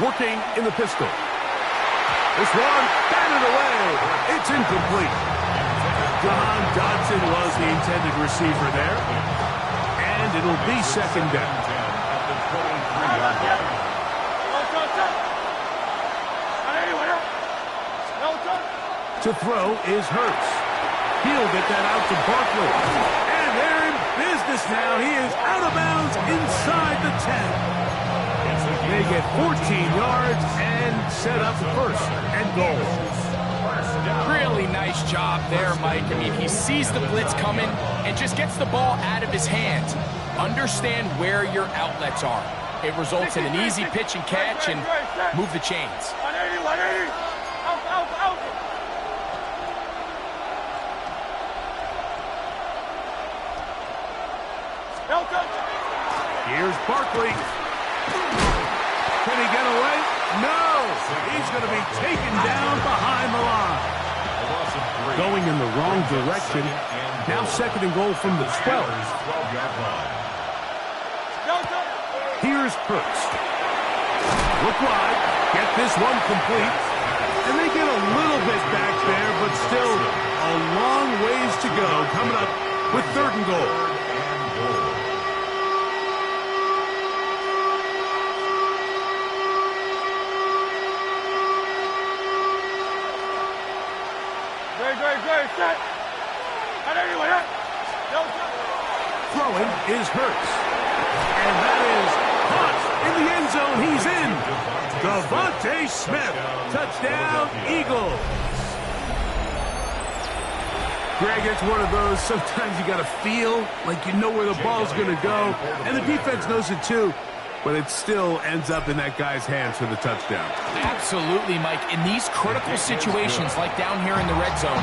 working in the pistol. This one batted away. It's incomplete. John Dodson was the intended receiver there. And it'll be second down. To throw is Hurts. He'll get that out to Barkley. And they're in business now. He is out of bounds inside the 10. They get 14 yards and set up first and goal. Really nice job there, Mike. I mean, he sees the blitz coming and just gets the ball out of his hands. Understand where your outlets are. It results in an easy pitch and catch and move the chains. 180. Out. Here's Barkley. Can he get away? No! He's going to be taken down behind the line. Going in the wrong direction. Now second and goal from the 12. Here's Hurts. Look wide. Get this one complete. And they get a little bit back there, but still a long ways to go. Coming up with third and goal. Set. Throwing is Hurts. And that is caught in the end zone. He's in. Devontae Smith. Touchdown, Eagles. Greg, it's one of those, sometimes you got to feel like you know where the ball's going to go. And the defense knows it too. But it still ends up in that guy's hands for the touchdown. Absolutely, Mike. In these critical situations, like down here in the red zone,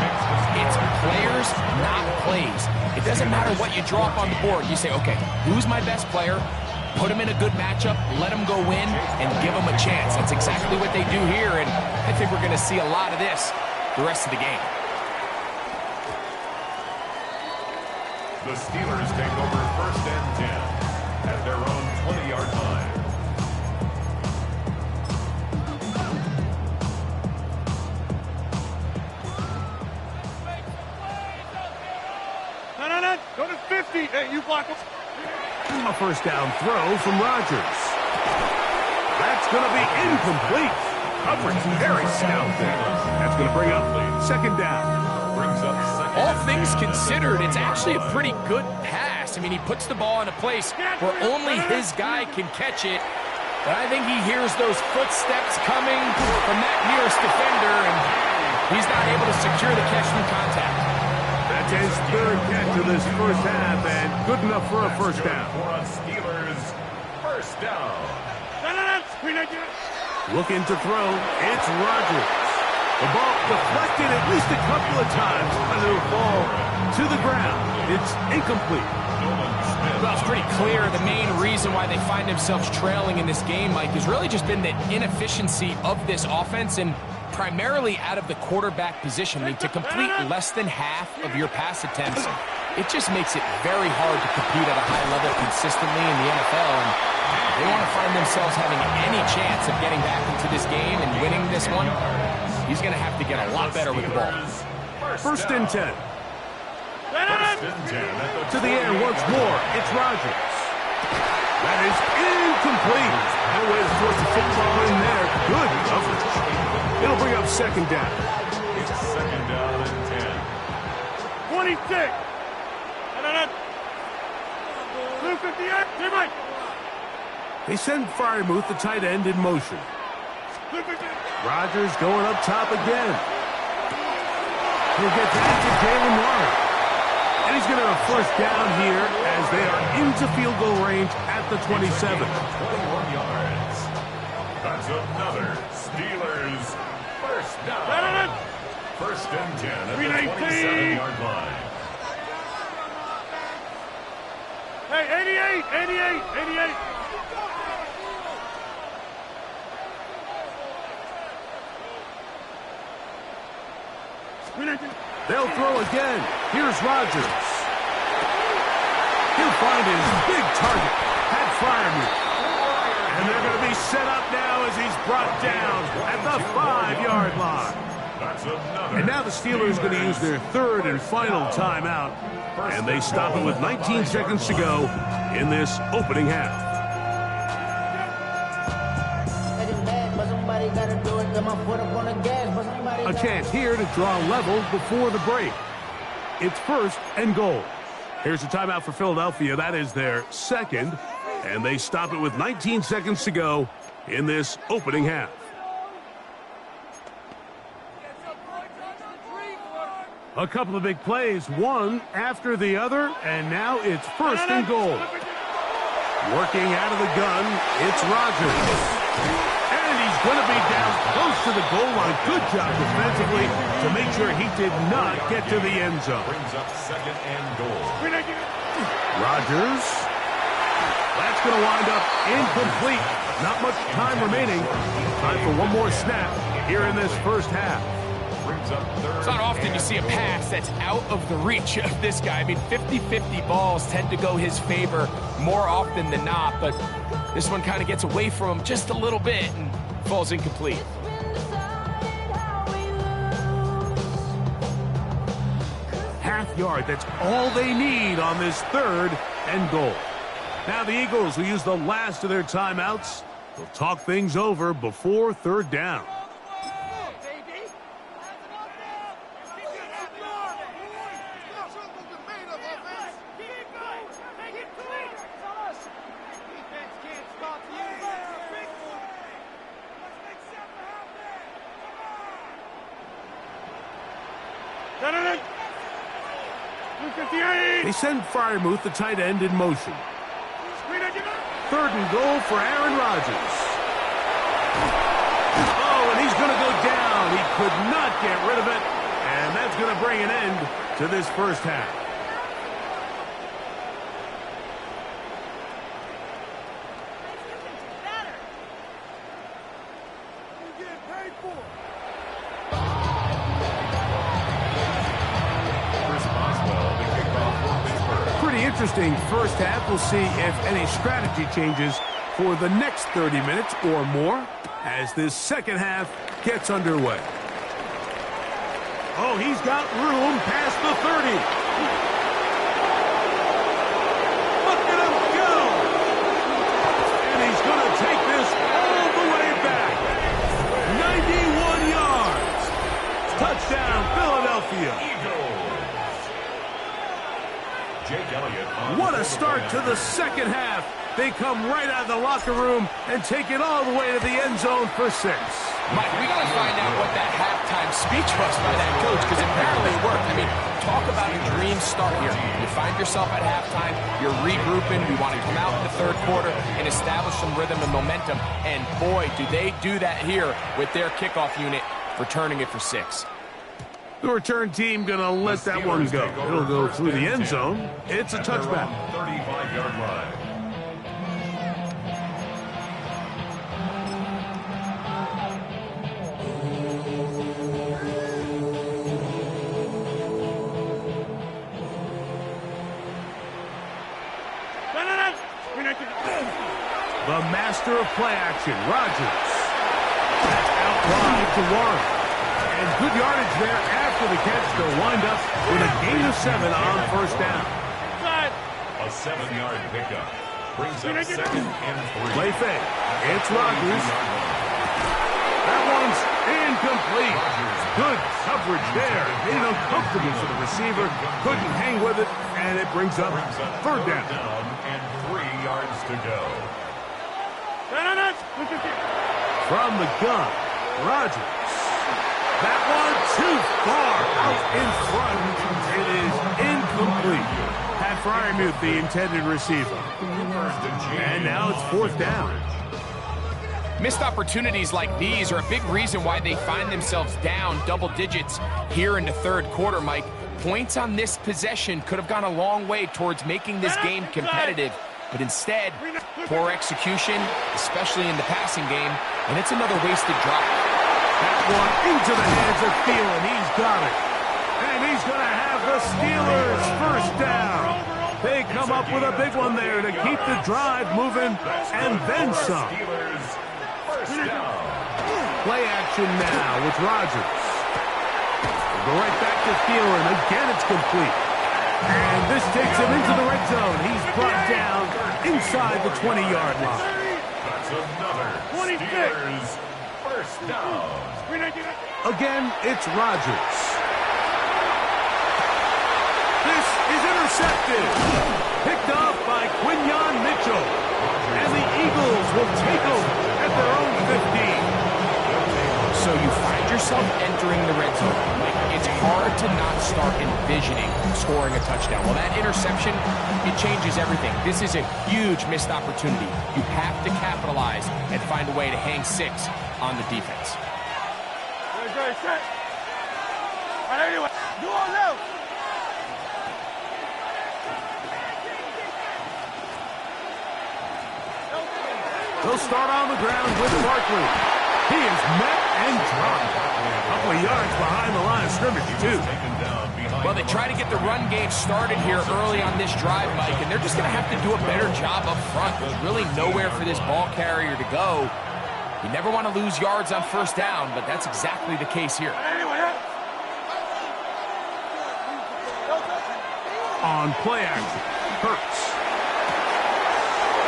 it's players, not plays. It doesn't matter what you drop on the board. You say, okay, who's my best player? Put him in a good matchup, let him go win, and give him a chance. That's exactly what they do here, and I think we're going to see a lot of this the rest of the game. The Steelers take over first and 10 at their own 20-yard line. No. Go to 50. Hey, you block him. A first down throw from Rodgers. That's going to be incomplete. Coverage very stout there. That's going to bring up second down. All things considered, it's actually a pretty good pass. I mean, he puts the ball in a place where only his guy can catch it. But I think he hears those footsteps coming from that nearest defender, and he's not able to secure the catch from contact. That's his third catch of this first half, and good enough for a first down. Steelers, first down. Looking to throw, it's Rodgers. The ball deflected at least a couple of times, but it'll fall to the ground. It's incomplete. Well, it's pretty clear the main reason why they find themselves trailing in this game, Mike, has really just been the inefficiency of this offense and primarily out of the quarterback position. I mean, to complete less than half of your pass attempts, it just makes it very hard to compete at a high level consistently in the NFL. And they want to find themselves having any chance of getting back into this game and winning this one. He's going to have to get a lot better with the ball. First and 10. To the air once more. It's Rodgers. That is incomplete. No way to force the football in there. Good coverage. It'll bring up second down. It's second down and 10. 26. Blue 58. They send Freiermuth, the tight end, in motion. Rodgers going up top again. He'll get that to Jalen Warren. And he's going to have a first down here as they are into field goal range at the 27. 21 yards. That's another Steelers first down. First and 10 at the 27-yard line. Hey, 88. They'll throw again. Here's Rodgers. He'll find his big target, Pat Freiermuth. And they're going to be set up now as he's brought down at the 5-yard line. And now the Steelers going to use their third and final timeout. And they stop it with 19 seconds to go in this opening half. A chance here to draw level before the break. It's first and goal. Here's a timeout for Philadelphia. That is their second. And they stop it with 19 seconds to go in this opening half. A couple of big plays, one after the other, and now it's first and goal. Working out of the gun, it's Rodgers. And he's going to be down close to the goal line. Good job defensively to make sure he did not get to the end zone. Brings up second and goal. Rodgers. That's going to wind up incomplete. Not much time remaining. Time for one more snap here in this first half. It's not often you see a pass that's out of the reach of this guy. I mean, 50-50 balls tend to go his favor more often than not, but this one kind of gets away from him just a little bit and falls incomplete. Half yard, that's all they need on this third and goal. Now the Eagles will use the last of their timeouts. They'll talk things over before third down. They send Freiermuth, the tight end, in motion. Third and goal for Aaron Rodgers. Oh, and he's going to go down. He could not get rid of it, and that's going to bring an end to this first half. Interesting first half. We'll see if any strategy changes for the next 30 minutes or more as this second half gets underway. Oh, he's got room past the 30. Look at him go. And he's going to take this all the way back. 91 yards. Touchdown, Philadelphia. What a start to the second half. They come right out of the locker room and take it all the way to the end zone for 6. Mike, we got to find out what that halftime speech was by that coach, because apparently it worked. I mean, talk about a dream start here. You find yourself at halftime, you're regrouping, you want to come out in the third quarter and establish some rhythm and momentum. And boy, do they do that here with their kickoff unit, returning it for 6. The return team going to let that one go. It'll go through the end zone. It's a touchback. 35-yard line. The master of play action, Rodgers. That's out wide to Warren. And good yardage there after the catch. They'll wind up with a gain of 7 on first down. A 7-yard pickup. Brings up second and 3. Play fake. It's Rodgers. That one's incomplete. Good coverage there. Made it uncomfortable for the receiver. Couldn't hang with it, and it brings up third down. And 3 yards to go. From the gun, Rodgers. That one too far out in front. It is incomplete. Pat Freiermuth, the intended receiver. And now it's fourth down. Missed opportunities like these are a big reason why they find themselves down double digits here in the third quarter, Mike. Points on this possession could have gone a long way towards making this game competitive. But instead, poor execution, especially in the passing game, and it's another wasted drive. That one into the hands of Thielen. He's got it. And he's going to have the Steelers first down. They come up with a big one there to keep the drive moving and then some. first down. Play action now with Rodgers. Go right back to Thielen. Again, it's complete. And this takes him into the red zone. He's brought down inside the 20-yard line. That's another 26. Steelers first down. Again, it's Rodgers. This is intercepted. Picked off by Quinyon Mitchell. And the Eagles will take over at their own 15. So you find yourself entering the red zone. Like, it's hard to not start envisioning scoring a touchdown. Well, that interception, it changes everything. This is a huge missed opportunity. You have to capitalize and find a way to hang 6 on the defense. Good, set. Anyway, do all now. They'll start on the ground with Barkley. He is met and dropped. A couple of yards behind the line of scrimmage, too. Well, they try to get the run game started here early on this drive, Mike, and they're just going to have to do a better job up front. There's really nowhere for this ball carrier to go. You never want to lose yards on first down, but that's exactly the case here. On play action, Hurts.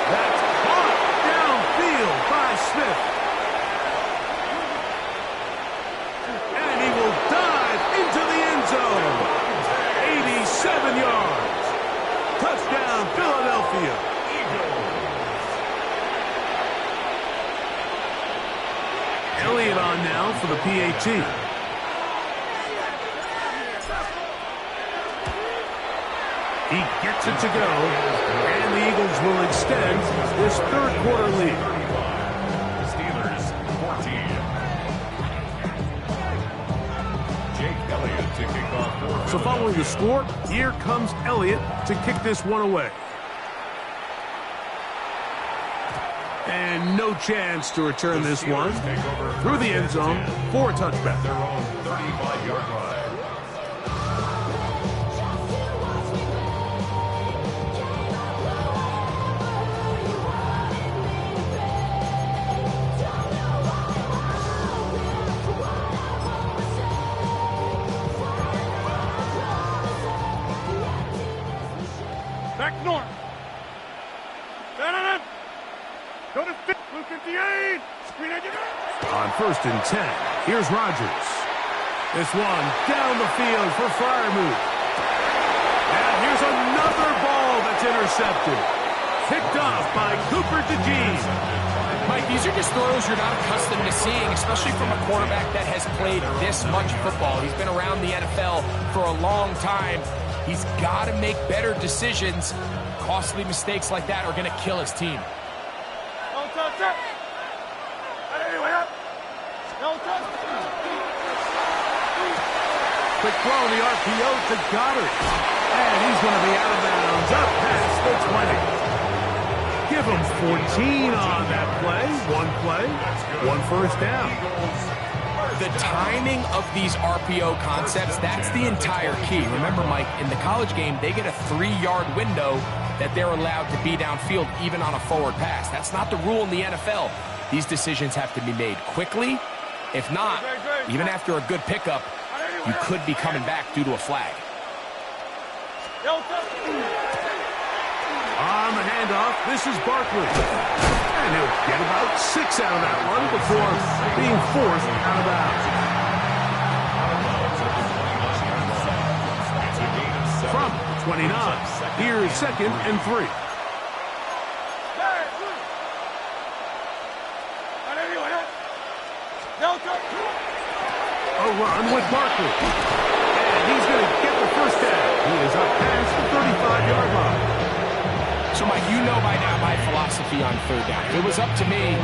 That's caught downfield by Smith. And he will dive into the end zone. 87 yards. Touchdown, Philadelphia. Elliott on now for the PAT. He gets it to go, and the Eagles will extend this third quarter lead. Steelers 14. Jake Elliott to kick off. So following the score, here comes Elliott to kick this one away. And no chance to return this one through the end zone for a touchback. Their own 35-yard line. Back north. Go to 58. On 1st and 10, here's Rodgers. This one down the field for Freiermuth. And here's another ball that's intercepted. Picked off by Cooper DeJean. Mike, these are just throws you're not accustomed to seeing, especially from a quarterback that has played this much football. He's been around the NFL for a long time. He's got to make better decisions. Costly mistakes like that are going to kill his team. Quick throw in the RPO to Goddard. And he's going to be out of bounds up past the 20. Give him 14 on that play. One play, one first down. The timing of these RPO concepts, that's the entire key. Remember, Mike, in the college game, they get a 3-yard window that they're allowed to be downfield even on a forward pass. That's not the rule in the NFL. These decisions have to be made quickly. If not, even after a good pickup, you could be coming back due to a flag. On the handoff, this is Barkley. And he'll get about 6 out of that one before being forced out of bounds. From 29, here's 2nd and 3. A run with Barkley. And he's going to get the first down. He is up past the 35-yard line. So, Mike, you know by now my philosophy on third down. If it was up to me,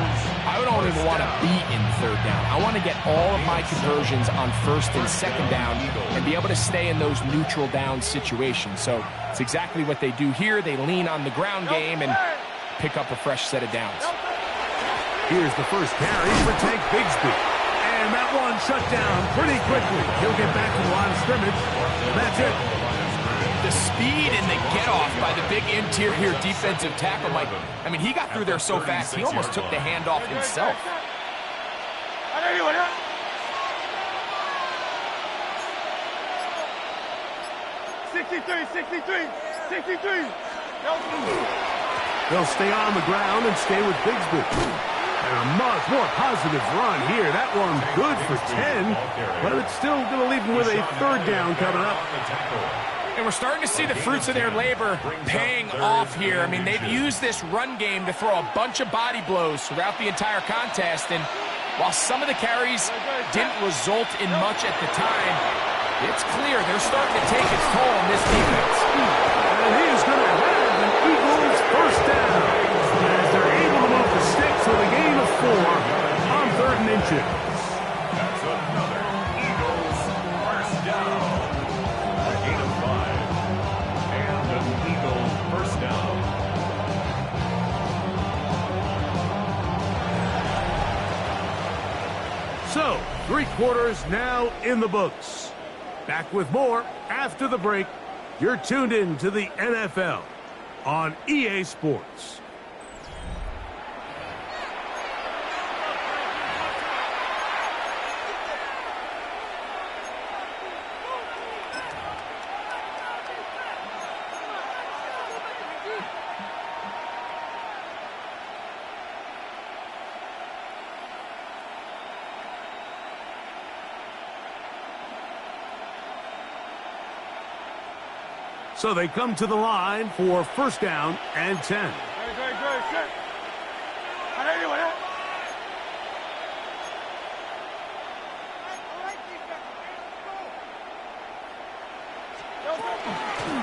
I don't even want to be in third down. I want to get all of my conversions on 1st and 2nd down and be able to stay in those neutral down situations. So it's exactly what they do here. They lean on the ground game and pick up a fresh set of downs. Here's the first carry for Tank Bigsby. And that one shut down pretty quickly. He'll get back to the line of scrimmage. That's it. The speed and the get-off by the big interior defensive tackle, Mike. I mean, he got through there so fast, he almost took the handoff himself. Anyway, 63, 63, 63. They'll stay on the ground and stay with Bigsby. And a much more positive run here. That one good for 10, but it's still going to leave them with a third down coming up. And we're starting to see the fruits of their labor paying off here. I mean, they've used this run game to throw a bunch of body blows throughout the entire contest. And while some of the carries didn't result in much at the time, it's clear they're starting to take its toll on this defense. And he's going to have an Eagles first down as they're able to move the sticks with a gain of 4 on 3rd and inches. That's another Eagles first down. A gain of 5. And an Eagles first down. So, 3 quarters now in the books. Back with more after the break. You're tuned in to the NFL on EA Sports. So they come to the line for first down and 10. Good. Set. Anyway,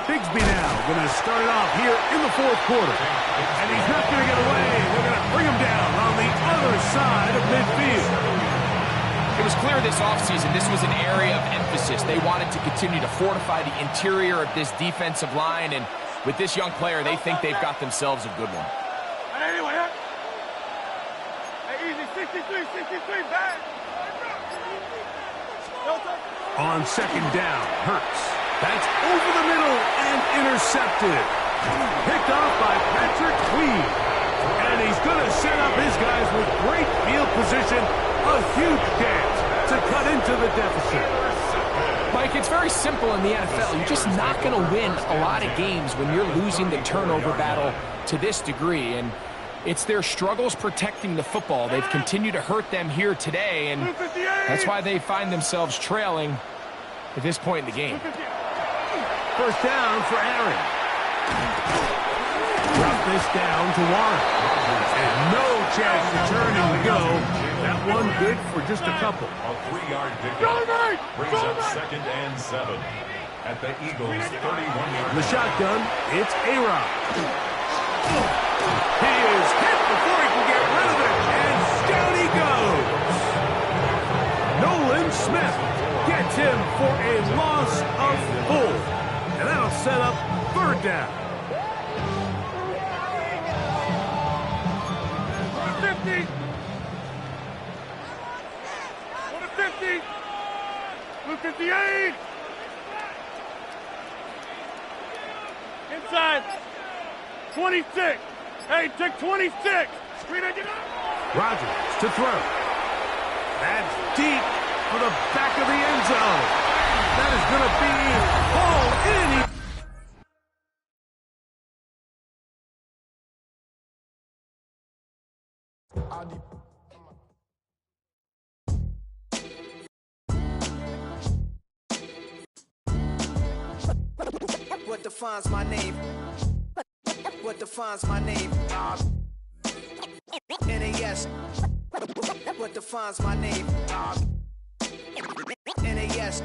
Bigsby now going to start it off here in the 4th quarter. And he's not going to get away. They're going to bring him down on the other side of midfield. It was clear this offseason this was an area of emphasis. They wanted to continue to fortify the interior of this defensive line, and with this young player, they think they've got themselves a good one. anyway, easy, 63, back. On 2nd down, Hurts. That's over the middle and intercepted. Picked off by Patrick Queen. And he's going to set up his guys with great field position. A huge chance to cut into the deficit. Mike, it's very simple in the NFL. You're just not going to win a lot of games when you're losing the turnover battle to this degree. And it's their struggles protecting the football. They've continued to hurt them here today, and that's why they find themselves trailing at this point in the game. First down for Aaron. Drop this down to Warren. And no chance to turn and go. That one good for just a couple. A 3-yard pickup brings up 2nd and 7 at the Eagles' 31-yard line. The shotgun, it's A-Rod. He is hit before he can get rid of it, and down he goes. Nolan Smith gets him for a loss of 4. And that'll set up 3rd down. 50. 50. Blue 58. Inside. 26. Hey, take 26. Rodgers to throw. That's deep for the back of the end zone. That is going to be hauled in. What defines my name? What defines my name? NAS. What defines my name? NAS.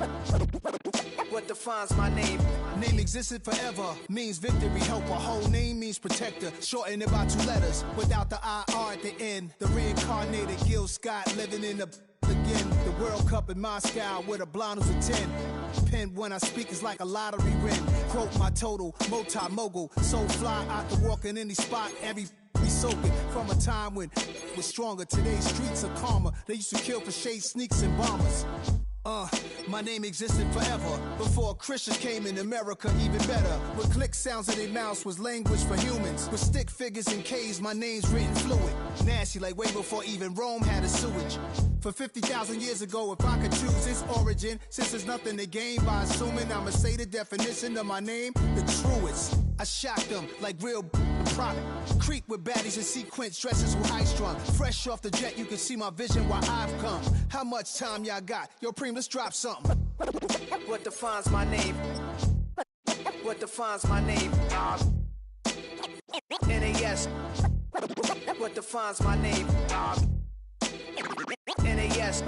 What defines my name? Name existed forever, means victory, helper. Whole name means protector, shortened it by 2 letters, without the IR at the end. The reincarnated Gil Scott living in the again. The World Cup in Moscow with a blind who's a 10. Pen when I speak is like a lottery win. Quote my total, multi-mogul, so fly out to walk in any spot, every we soaking from a time when we're stronger. Today's streets are calmer. They used to kill for shade sneaks and bombers. My name existed forever, before Christians came in America, even better. With click sounds in their mouths was language for humans. With stick figures and K's, my name's written fluid. Nasty like way before even Rome had a sewage. For 50,000 years ago, if I could choose its origin, since there's nothing to gain by assuming, I'ma say the definition of my name, the truest. I shocked them like real product. Creep with baddies in sequence, dresses with high strung. Fresh off the jet, you can see my vision where I've come. How much time y'all got? Yo, Preem, let's drop something. What defines my name? What defines my name? NAS. What defines my name? NAS.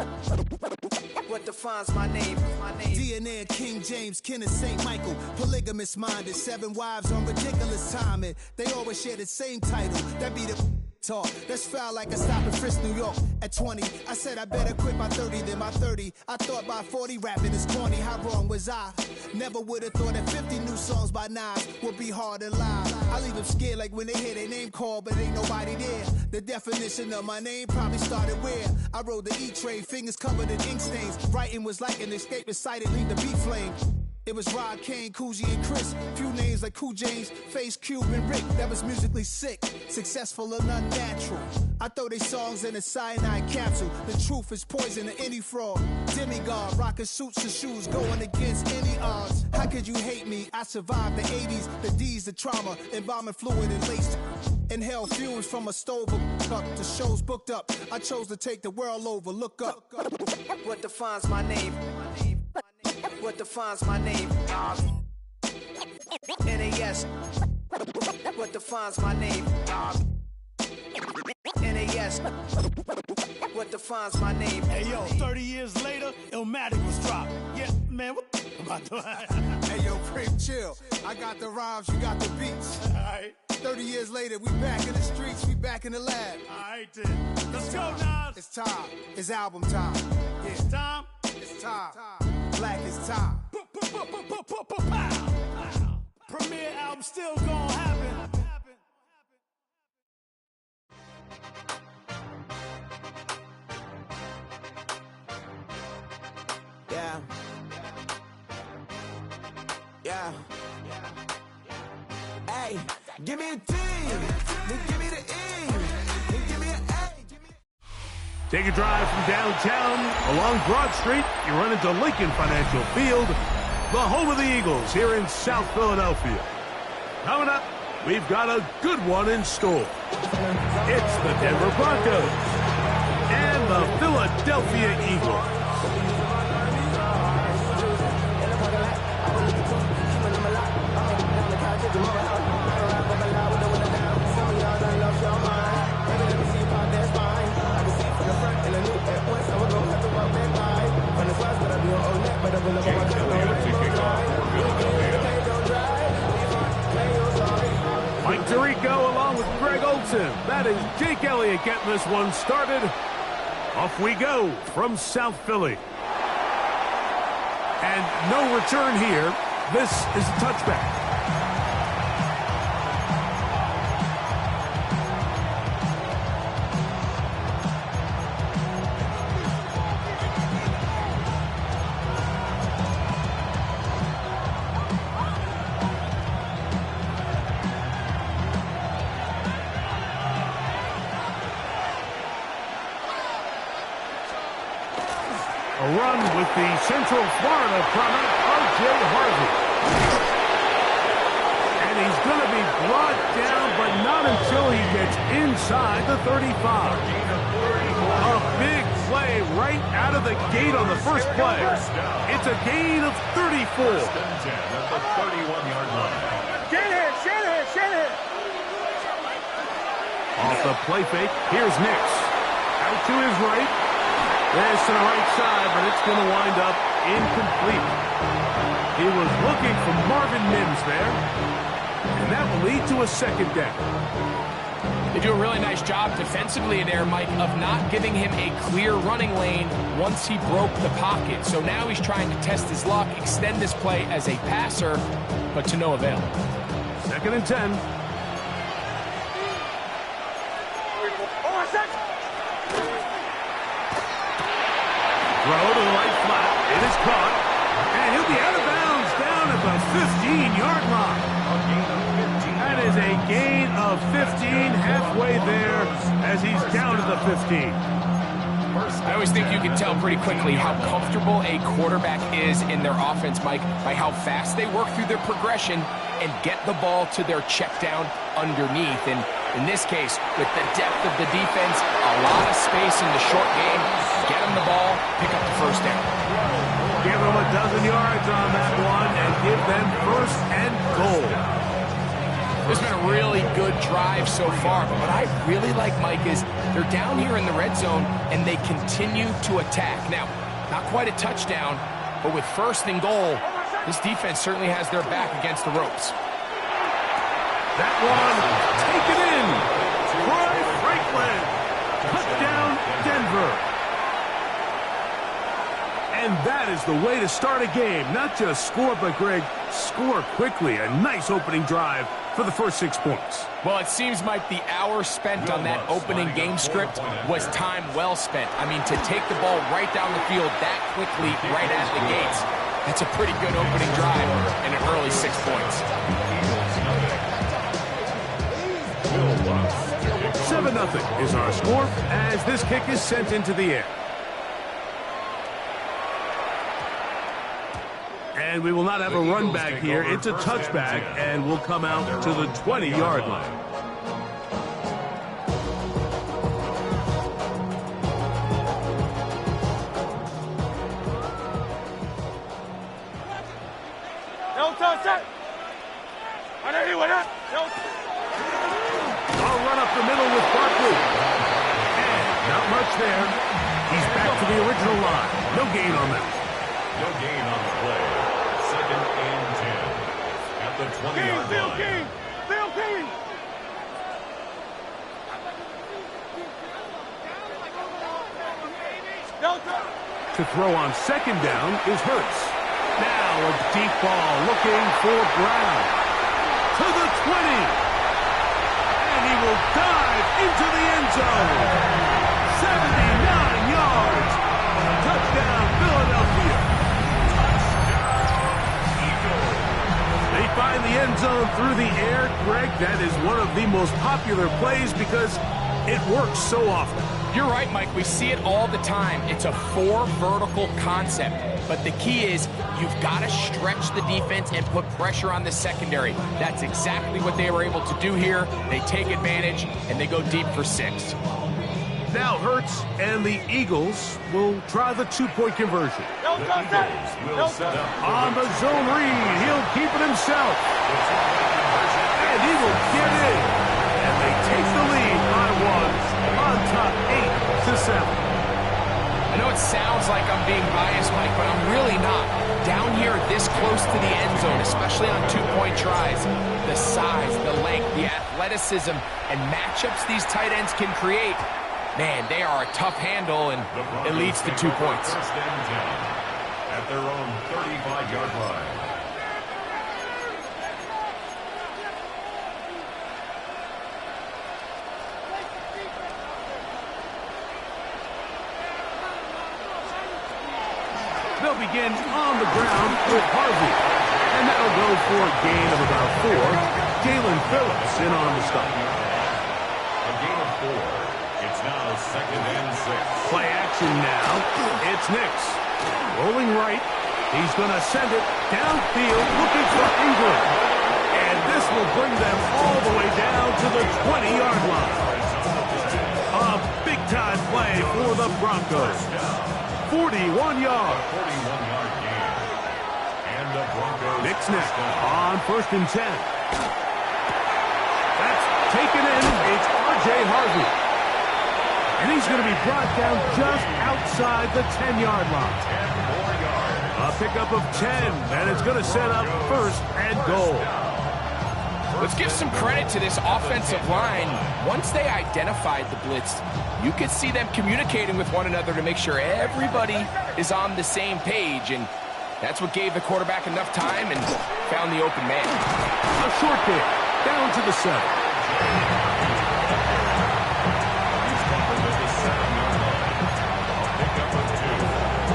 What defines my name? DNA of King James, kin of St. Michael. Polygamous minded, 7 wives on ridiculous timing. They always share the same title. That be the talk. That's foul like a stop in Frisk, New York. At 20, I said I better quit by 30 than by 30. I thought by 40 rapping is corny. How wrong was I? Never would have thought that 50 new songs by Nas would be hard to lie. I leave them scared like when they hear their name called, but ain't nobody there. The definition of my name probably started where I rode the E-train, fingers covered in ink stains. Writing was like an escape excited, leave the beat flame. It was Rod, Kane, Coogee, and Chris. Few names like Cool James, Face, Cube, and Rick. That was musically sick, successful and unnatural. I throw they songs in a cyanide capsule. The truth is poison to any fraud. Demigod, rocking suits and shoes, going against any odds. How could you hate me? I survived the 80s, the D's, the trauma, embalming fluid and laced. Inhale fumes from a stove up to shows booked up. I chose to take the world over. Look up. What defines my name? What defines my name? NAS. What defines my name? NAS. What defines my name? Hey, yo, 30 years later, Illmatic was dropped. Yeah, man, what the about to... Hey, yo, Preem, chill. I got the rhymes, you got the beats. All right. 30 years later, we back in the streets, we back in the lab. All right, then. Let's go, Nas. It's time. It's album time. Yeah. It's time. It's time. Black is time. Premiere album still gonna happen. Yeah. Yeah. Hey, give me a T, then give me the E, then give me an A. Take a drive from downtown along Broad Street. You run into Lincoln Financial Field, the home of the Eagles here in South Philadelphia. Coming up, we've got a good one in store. It's the Denver Broncos and the Philadelphia Eagles. Mike Tirico along with Greg Olson. That is Jake Elliott getting this one started. Off we go from South Philly. And no return here. This is a touchback. A run with the Central Florida product, R.J. Harvey. And he's going to be brought down, but not until he gets inside the 35. A big play right out of the gate on the first play. It's a gain of 34. At the 31-yard line. Shanahan. Off the play fake, here's Nix. Out to his right. Pass to the right side, but it's going to wind up incomplete. He was looking for Marvin Mims there, and that will lead to a second down. They do a really nice job defensively there, Mike, of not giving him a clear running lane once he broke the pocket. So now he's trying to test his luck, extend this play as a passer, but to no avail. 2nd and 10. Throw to the right flat. It is caught. 15-yard line. That is a gain of 15, halfway there as he's down to the 15. I always think you can tell pretty quickly how comfortable a quarterback is in their offense, Mike, by how fast they work through their progression and get the ball to their check down underneath. And in this case, with the depth of the defense, a lot of space in the short game, get them the ball, pick up the first down. Give them a dozen yards on that one and give them first and goal. This has been a really good drive so far, but what I really like, Mike, is they're down here in the red zone and they continue to attack. Now, not quite a touchdown, but with first and goal, this defense certainly has their back against the ropes. That one, taken in. Troy Franklin. Touchdown, Denver. And that is the way to start a game. Not just score, but, Greg, score quickly. A nice opening drive for the first 6 points. Well, it seems, Mike, the hour spent on that opening game script was time well spent. I mean, to take the ball right down the field that quickly right at the gates, that's a pretty good opening drive and an early 6 points. 7-0 is our score as this kick is sent into the air. And we will not have a run back here. It's a touchback, and we'll come out to the 20-yard line. I'll run up the middle with Barkley. And not much there. He's back to the original line. No gain on that. No gain on the play. Second and 10 at the 20-yard line. To throw on second down is Hurts. Now a deep ball looking for Brown. To the 20. And he will dive into the end zone. 79 yards. Touchdown, Philadelphia. They find the end zone through the air. Greg, that is one of the most popular plays because it works so often. You're right, Mike. We see it all the time. It's a 4 vertical concept. But the key is you've got to stretch the defense and put pressure on the secondary. That's exactly what they were able to do here. They take advantage, and they go deep for 6. Now Hurts and the Eagles will try the 2-point conversion. The Eagles will set up On the zone read, he'll keep it himself. And he will get in. And they take the lead by 1 on top 8-7. I know it sounds like I'm being biased, Mike, but I'm really not. Down here this close to the end zone, especially on 2-point tries, the size, the length, the athleticism, and matchups these tight ends can create, man, they are a tough handle, and it leads to 2 points. First and 10 at their own 35-yard line. They'll begin on the ground with Harvey. And that'll go for a gain of about 4. Jalen Phillips in on the stop. A gain of 4. It's now second and 6. Play action now. It's Nix. Rolling right. He's going to send it downfield looking for Ingram. And this will bring them all the way down to the 20-yard line. A big-time play for the Broncos. 41 yards. 41-yard gain. And the Broncos. Nix on first and 10. That's taken in. It's R.J. Harvey. And he's going to be brought down just outside the 10-yard line. 10 more yards. A pickup of 10, and it's going to set up first and goal. Let's give some credit to this offensive line. Once they identified the blitz, you could see them communicating with one another to make sure everybody is on the same page, and that's what gave the quarterback enough time and found the open man. A short kick, down to the 7. He's covered at the 7-yard line. A pickup of 2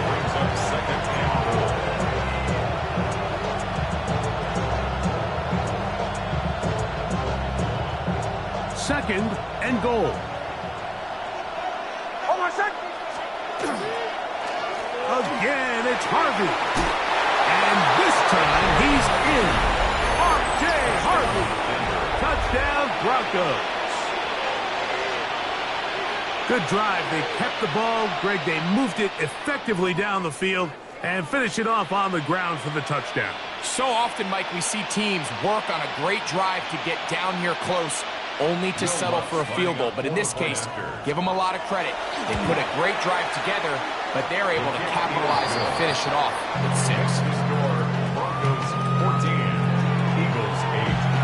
brings up second and 4. 2nd and goal. Hold on, set. Again, it's Harvey. And this time, he's in. R.J. Harvey. Touchdown, Broncos. Good drive. They kept the ball. Greg, they moved it effectively down the field and finished it off on the ground for the touchdown. So often, Mike, we see teams work on a great drive to get down here close, only to settle for a field goal. But in this case, give them a lot of credit. They put a great drive together, but they're able to capitalize and finish it off with 6. Score, Broncos 14, Eagles 8.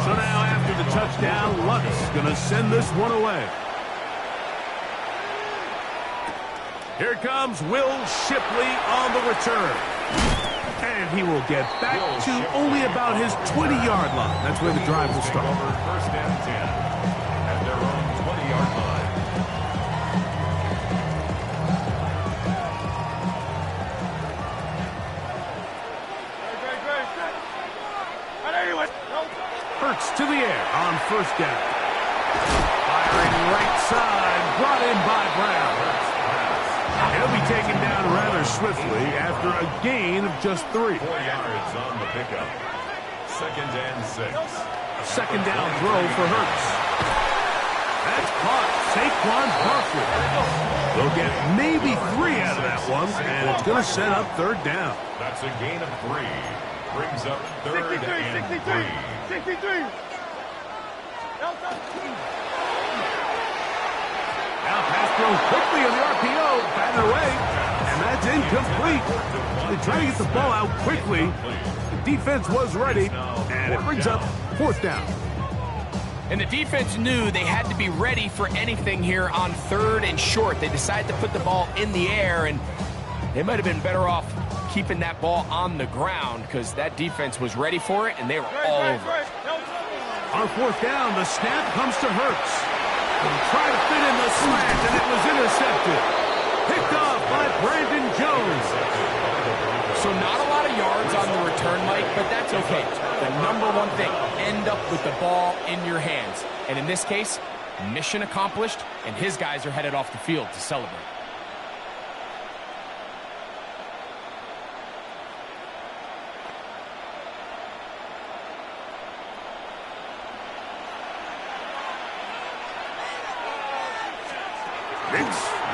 So now after the touchdown, Lutz going to send this one away. Here comes Will Shipley on the return. And he will get back to only about his 20-yard line. That's where the drive will start. Over 1st and 10 at their own 20-yard line. Great, set. And anyway, Hurts to the air on 1st down. Firing right side, brought in by Brown. He'll be taken down rather swiftly after a gain of just 3. 4 yards on the pickup. 2nd and 6. 2nd down throw for Hurts. That's caught. Saquon Barkley. They'll get maybe 3 out of that one, and it's going to set up 3rd down. That's a gain of 3. Brings up 3rd 63, and 63, 3. 63. Now pass thrown quickly on the RPO, batted away, and that's incomplete. They try to get the ball out quickly. The defense was ready, and it brings up 4th down. And the defense knew they had to be ready for anything here on 3rd and short. They decided to put the ball in the air, and they might have been better off keeping that ball on the ground because that defense was ready for it, and they were all over it. On 4th down, the snap comes to Hurts. He tried to fit in the slant, and it was intercepted. Picked off by Brandon Jones. So not a lot of yards on the return, Mike, but that's okay. The number one thing, end up with the ball in your hands. And in this case, mission accomplished, and his guys are headed off the field to celebrate.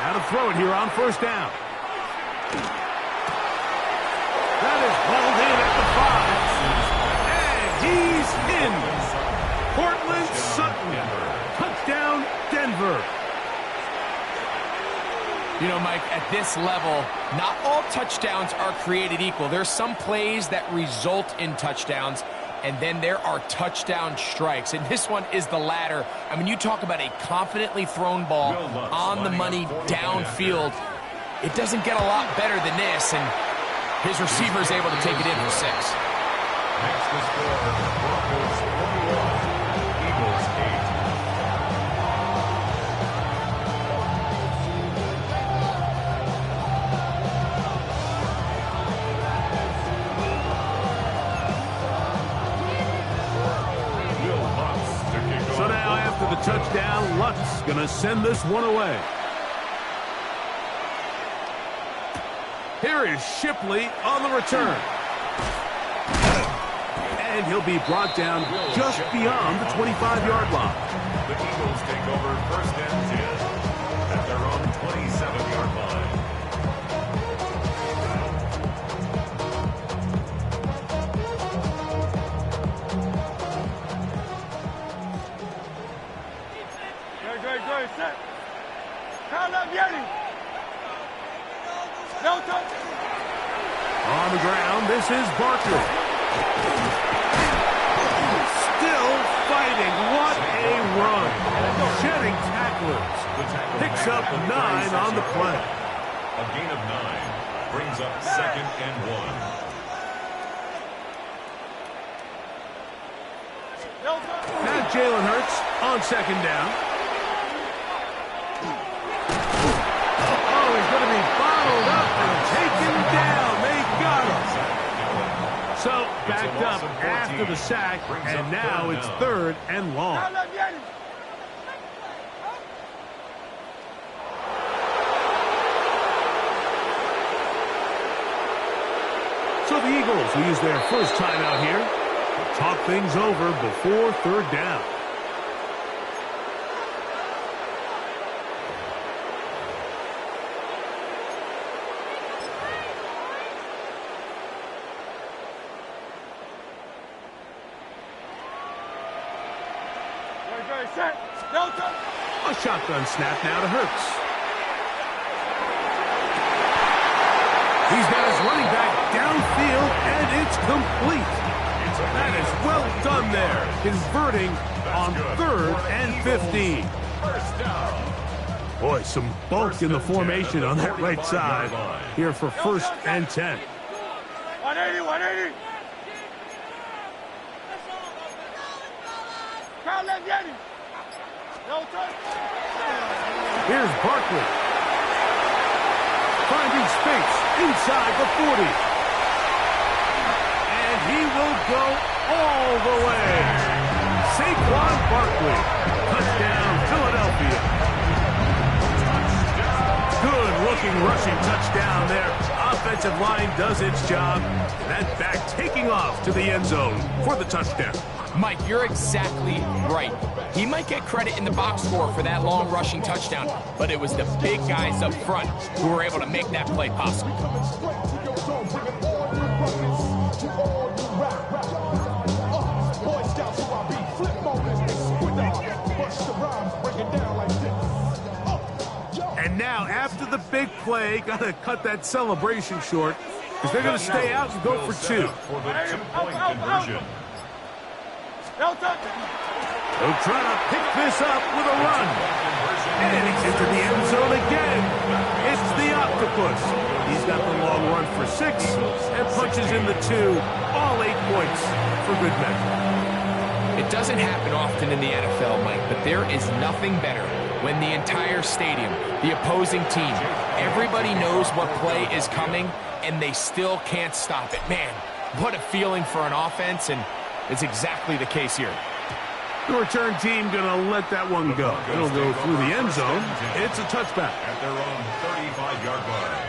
Now to throw it here on 1st down. That is hauled in at the 5. And he's in. Cortland Sutton. Touchdown, Denver. You know, Mike, at this level, not all touchdowns are created equal. There's some plays that result in touchdowns, and then there are touchdown strikes. And this one is the latter. I mean, you talk about a confidently thrown ball on the money downfield. It doesn't get a lot better than this, and his receiver is able to take it in for 6. Next to score, Broncos 41, Eagles 8. So now after the touchdown, Lutz going to send this one away. Here is Shipley on the return. And he'll be brought down just beyond the 25-yard line. The Eagles take over 1st and 10 at their own 27-yard line. Great, set. Count up, Yeti. No touch. On the ground, this is Barkley. Still fighting. What a run. Shedding tacklers. Picks up 9 on the play. A gain of 9 brings up 2nd and 1. Now Jalen Hurts on second down. Oh, he's going to be bottled up and taken down. They got him. So, backed up after the sack, and now it's 3rd and long. So the Eagles will use their first timeout here. Talk things over before 3rd down. A shotgun snap now to Hurts. He's got his running back downfield, and it's complete. That is well done there, converting on 3rd and 15. Boy, some bulk in the formation on that right side here for 1st and 10. 180, 180. Crowd left Yeti. No touch. Here's Barkley. Finding space inside the 40. And he will go all the way. Saquon Barkley. Touchdown, Philadelphia. Good-looking rushing touchdown there. Offensive line does its job. That back taking off to the end zone for the touchdown. Mike, you're exactly right. He might get credit in the box score for that long rushing touchdown, but it was the big guys up front who were able to make that play possible. And now, after the big play, got to cut that celebration short, because they're going to stay out and go for 2. For the 2-point conversion. They'll try to pick this up with a run. And he's into the end zone again. It's the Octopus. He's got the long run for 6 and punches in the 2. All 8 points for good measure. It doesn't happen often in the NFL, Mike, but there is nothing better when the entire stadium, the opposing team, everybody knows what play is coming, and they still can't stop it. Man, what a feeling for an offense, and it's exactly the case here. The return team going to let that one go. It'll go through the end zone. It's a touchback. At their own 35-yard line.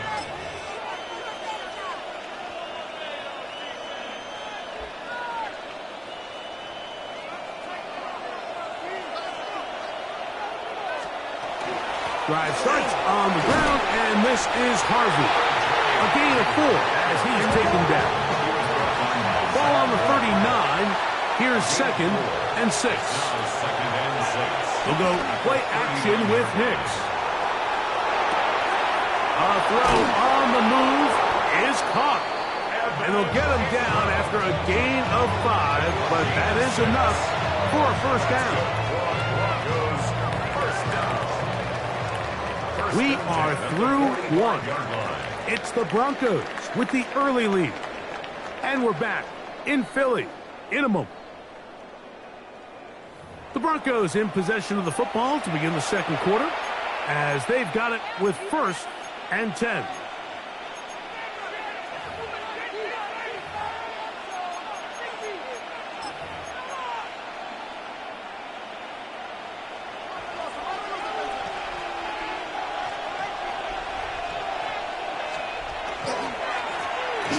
Drive starts on the ground, and this is Harvey. A gain of 4 as he's taken down. Ball on the 39. Here's 2nd and 6. They'll go play action with Hicks. A throw on the move is caught. And they'll get him down after a gain of 5, but that is enough for a 1st down. We are through 1. It's the Broncos with the early lead. And we're back in Philly in a moment. The Broncos in possession of the football to begin the 2nd quarter as they've got it with 1st and 10.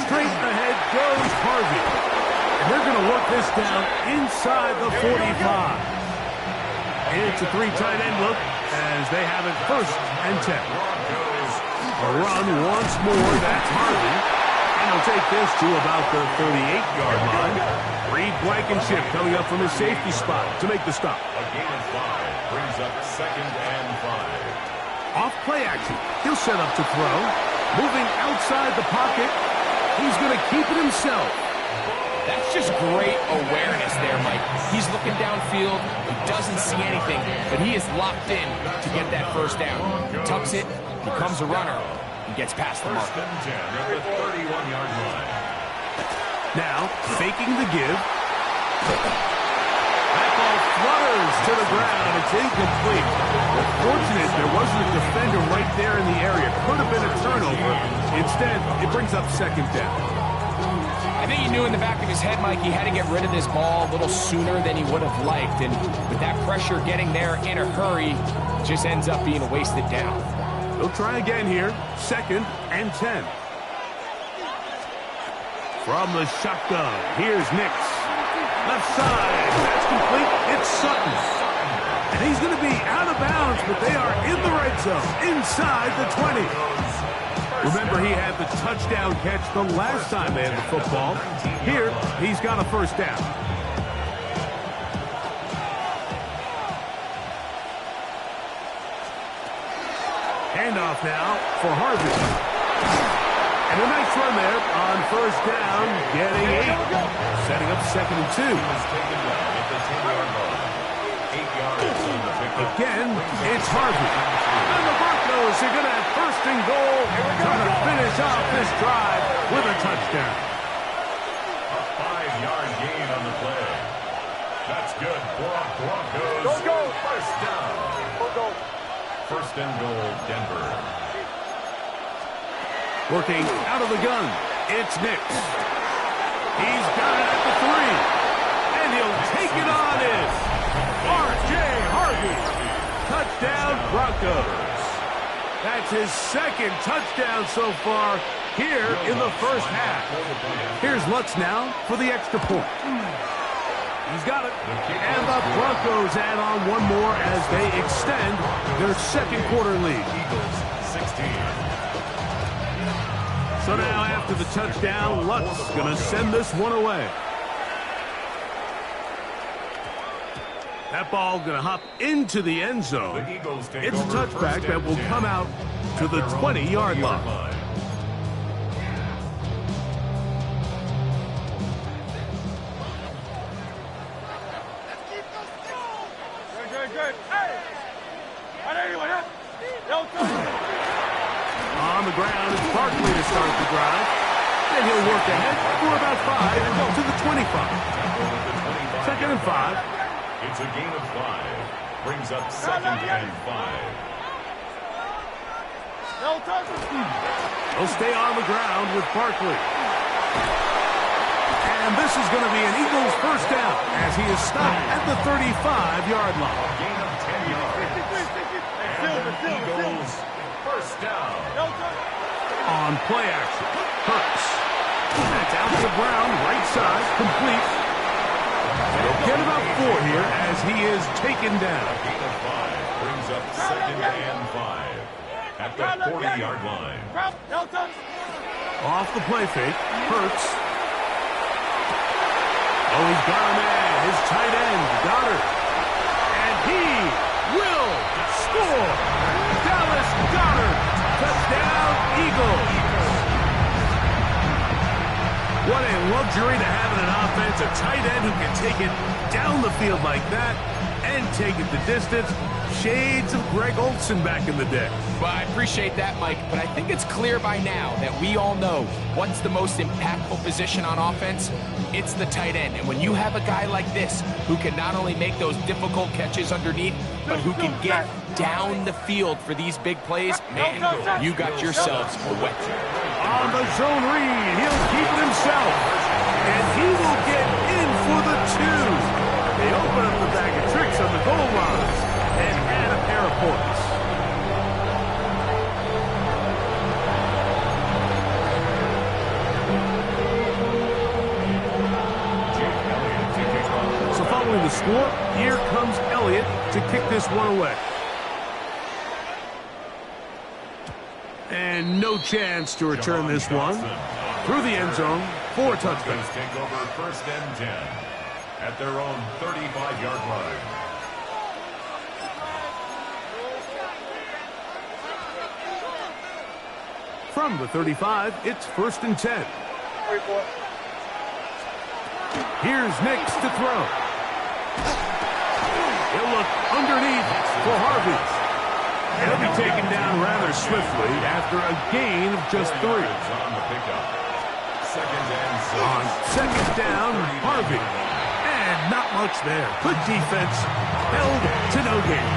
Straight ahead goes Harvey. And they're going to work this down inside the 45. It's a 3 tight end look as they have it 1st and 10. A run once more. That's Harvey. And he'll take this to about the 38-yard line. Reed Blankenship coming up from his safety spot to make the stop. A gain of 5 brings up 2nd and 5. Off play action. He'll set up to throw. Moving outside the pocket. He's going to keep it himself. That's just great awareness there, Mike. He's looking downfield. He doesn't see anything, but he is locked in to get that 1st down. Tucks it, becomes a runner, and gets past the mark. 1st and 10 at the 31-yard line. Now, faking the give. That ball flutters to the ground. It's incomplete. Fortunate there wasn't a defender right there in the area. Could have been a turnover. Instead, it brings up second down. I think he knew in the back of his head, Mike, he had to get rid of this ball a little sooner than he would have liked. And with that pressure getting there in a hurry, just ends up being a wasted down. He'll try again here. 2nd and 10. From the shotgun, here's Nix. Left side, that's complete. It's Sutton. And he's going to be out of bounds, but they are in the red zone, inside the 20. Remember, he had the touchdown catch the last time they had the football. Here, he's got a first down. Handoff now for Harvey. And a nice run there on first down, getting 8. Setting up 2nd and 2. Again, it's Harvey. And the Broncos are going to have 1st and goal, trying to finish off this drive with a touchdown. A 5-yard gain on the play. That's good for Broncos. Go. First down. Go. 1st and goal, Denver. Working out of the gun, it's Nix. He's got it at the 3. And he'll take it on in. R.J. Harvey. Touchdown, Broncos. That's his 2nd touchdown so far here in the first half. Here's Lutz now for the extra point. He's got it. And the Broncos add on one more as they extend their 2nd quarter lead. Eagles 16. So now after the touchdown, Lutz going to send this one away. That ball going to hop into the end zone. It's a touchback that will come out to the 20-yard line. Good. Hey! 180. On the ground, it's Barkley to start the drive. And he'll work ahead for about 5 to the 25. 2nd and 5. It's a gain of 5. Brings up 2nd and 5. He'll stay on the ground with Barkley. And this is going to be an Eagles first down as he is stopped at the 35-yard line. Gain of 10 yards. And the Eagles first down. On play action, Hurts. That's out to Brown, right side, complete. They'll get about 4 here as he is taken down. Gain of 5 brings up 2nd and 5 at the 40-yard line. Off the play fake, Hurts. Oh, he's got him in. His tight end, Goddard. And he will score. Dallas Goddard. Touchdown, Eagles. What a luxury to have in an offense. A tight end who can take it down the field like that and take it the distance. Shades of Greg Olsen back in the day. Well, I appreciate that, Mike, but I think it's clear by now that we all know what's the most impactful position on offense. It's the tight end. And when you have a guy like this who can not only make those difficult catches underneath, but who can get down the field for these big plays, man, you got yourselves a wet dream. On the zone read, he'll keep it himself. And he will get in for the 2. They open up the bag of tricks on the goal line and add a pair of points. So following the score, here comes Elliott to kick this one away. And no chance to return this one through the end zone for a touchdown. Take over 1st and 10 at their own 35-yard line. From the 35, it's 1st and 10. Here's Nix to throw. He'll look underneath for Harvey. He'll be taken down rather swiftly after a gain of just 3. On the pickup. 2nd and 6. On 2nd down, Harvey. And And not much there. Good defense. Held to no gain.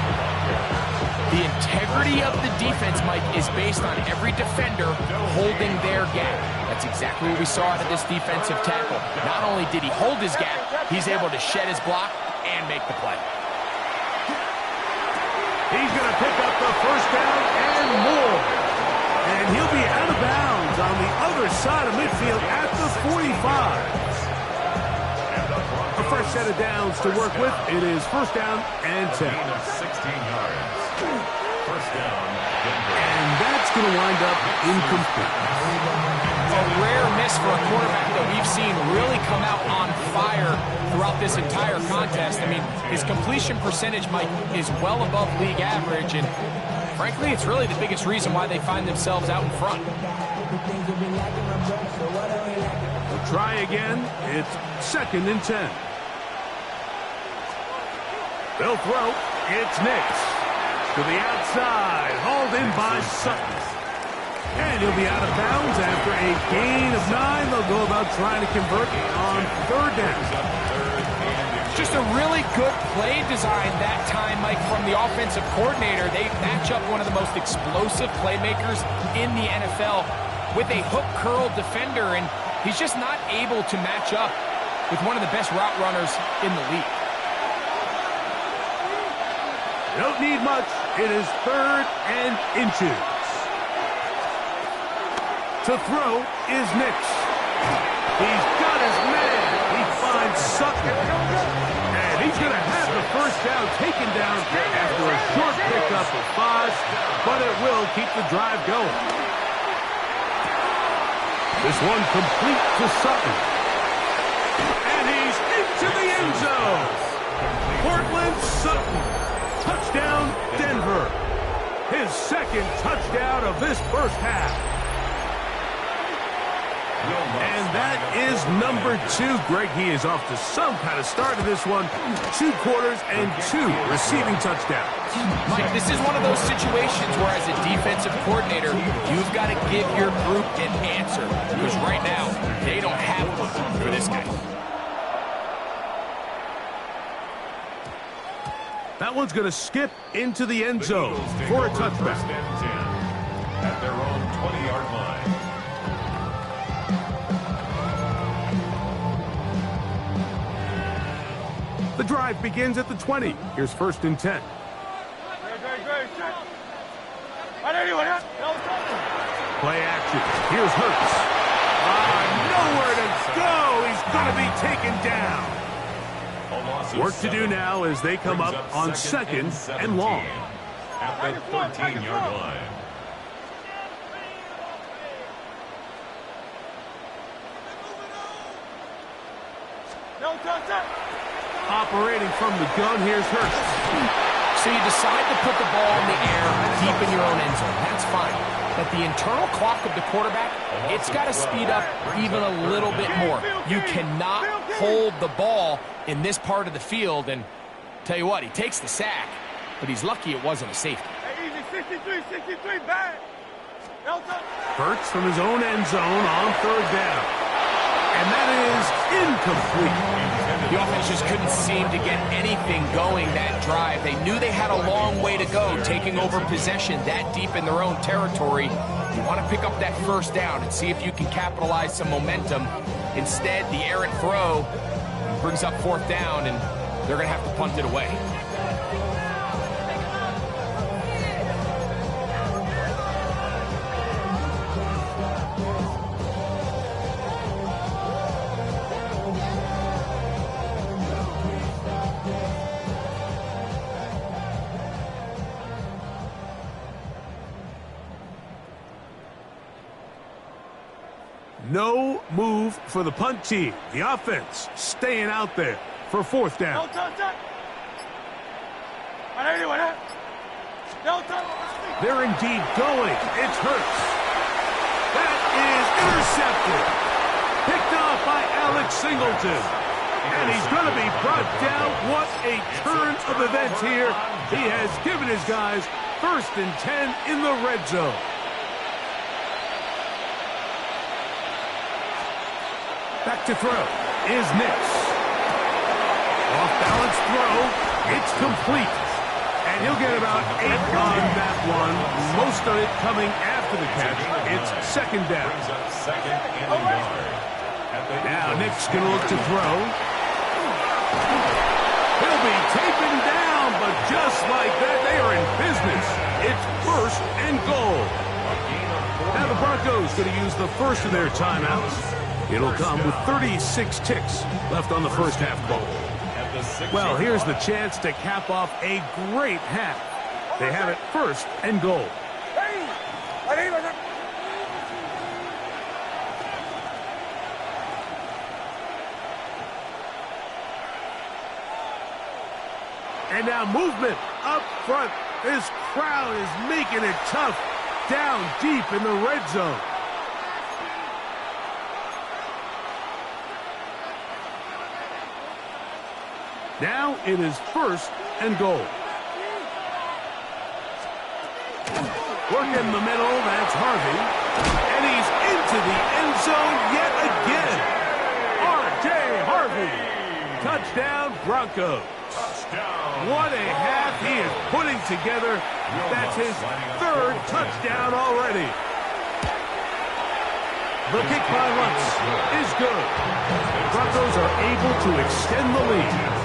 The integrity of the defense, Mike, is based on every defender holding their gap. That's exactly what we saw out of this defensive tackle. Not only did he hold his gap, he's able to shed his block and make the play. He's going to pick up the first down and more. And he'll be out of bounds on the other side of midfield at the 45. A fresh set of downs to work with. It is first down and 10. 16 yards. First down. And that's going to wind up incomplete. A rare miss for a quarterback that we've seen really come out on fire throughout this entire contest. I mean, his completion percentage, Mike, is well above league average, and frankly, it's really the biggest reason why they find themselves out in front. We'll try again. It's second and 10. They'll throw. It's Nix. To the outside. Hauled in by Sutton. And he'll be out of bounds after a gain of 9. They'll go about trying to convert on third down. Just a really good play design that time, Mike, from the offensive coordinator. They match up one of the most explosive playmakers in the NFL with a hook curl defender, and he's just not able to match up with one of the best route runners in the league. Don't need much. It is third and inches. To throw is Nix. He's got his man. He finds Sutton. And he's going to have the first down taken down after a short pickup of 5, but it will keep the drive going. This one complete to Sutton. And he's into the end zone. Portland Sutton. Touchdown, Denver. His second touchdown of this first half. And that is number 2. Greg, he is off to some kind of start to this one. 2 quarters and 2 receiving touchdowns. Mike, this is one of those situations where as a defensive coordinator, you've got to give your group an answer. Because right now, they don't have one for this guy. That one's going to skip into the end zone for a touchback. First and 10 at their own 20-yard line. The drive begins at the 20. Here's first and 10. Play action. Here's Hurts. Nowhere to go. He's going to be taken down. Work to do now as they come up on second and long. At the 13-yard line. Operating from the gun, here's Hurts. So you decide to put the ball in the air deep in your own end zone. That's fine. But the internal clock of the quarterback, it's got to speed up even a little bit more. You cannot hold the ball in this part of the field. And tell you what, he takes the sack, but he's lucky it wasn't a safety. Hurts from his own end zone on third down. And that is incomplete. The offense just couldn't seem to get anything going that drive. They knew they had a long way to go, taking over possession that deep in their own territory. You want to pick up that first down and see if you can capitalize some momentum. Instead, the errant throw brings up fourth down, and they're going to have to punt it away. No move for the punt team. The offense staying out there for fourth down. They're indeed going. It's Hurts. That is intercepted. Picked off by Alex Singleton. And he's going to be brought down. What a turn of events here. He has given his guys first and 10 in the red zone. Back to throw is Nix. Off-balance throw. It's complete. And he'll get about 8 on that one. Most of it coming after the catch. It's second down. Now Nick's going to look to throw. He'll be taken down, but just like that, they are in business. It's first and goal. Now the Broncos going to use the first of their timeouts. It'll come with 36 ticks left on the first half clock. Well, here's the chance to cap off a great half. They have it first and goal. And now movement up front. This crowd is making it tough down deep in the red zone. Now it is first and goal. Working in the middle, that's Harvey. And he's into the end zone yet again. R.J. Harvey. Touchdown, Broncos. What a half he is putting together. That's his third touchdown already. The kick by Lutz is good. The Broncos are able to extend the lead.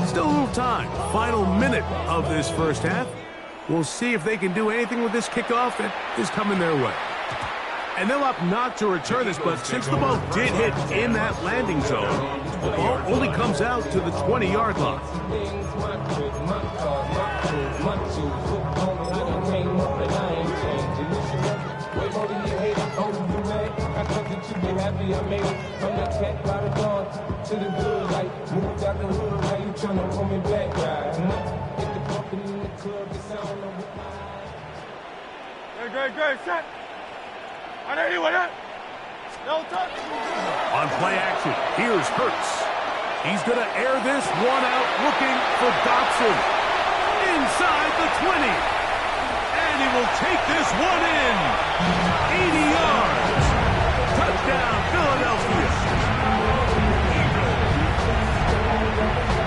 Still a little time. Final minute of this first half. We'll see if they can do anything with this kickoff that is coming their way. And they'll opt not to return this, but since the ball did hit in that landing zone, the ball only comes out to the 20-yard line. Great, set. On play action, here's Hurts. He's going to air this one out, looking for Dobson. Inside the 20. And he will take this one in. 80 yards. Touchdown, Philadelphia.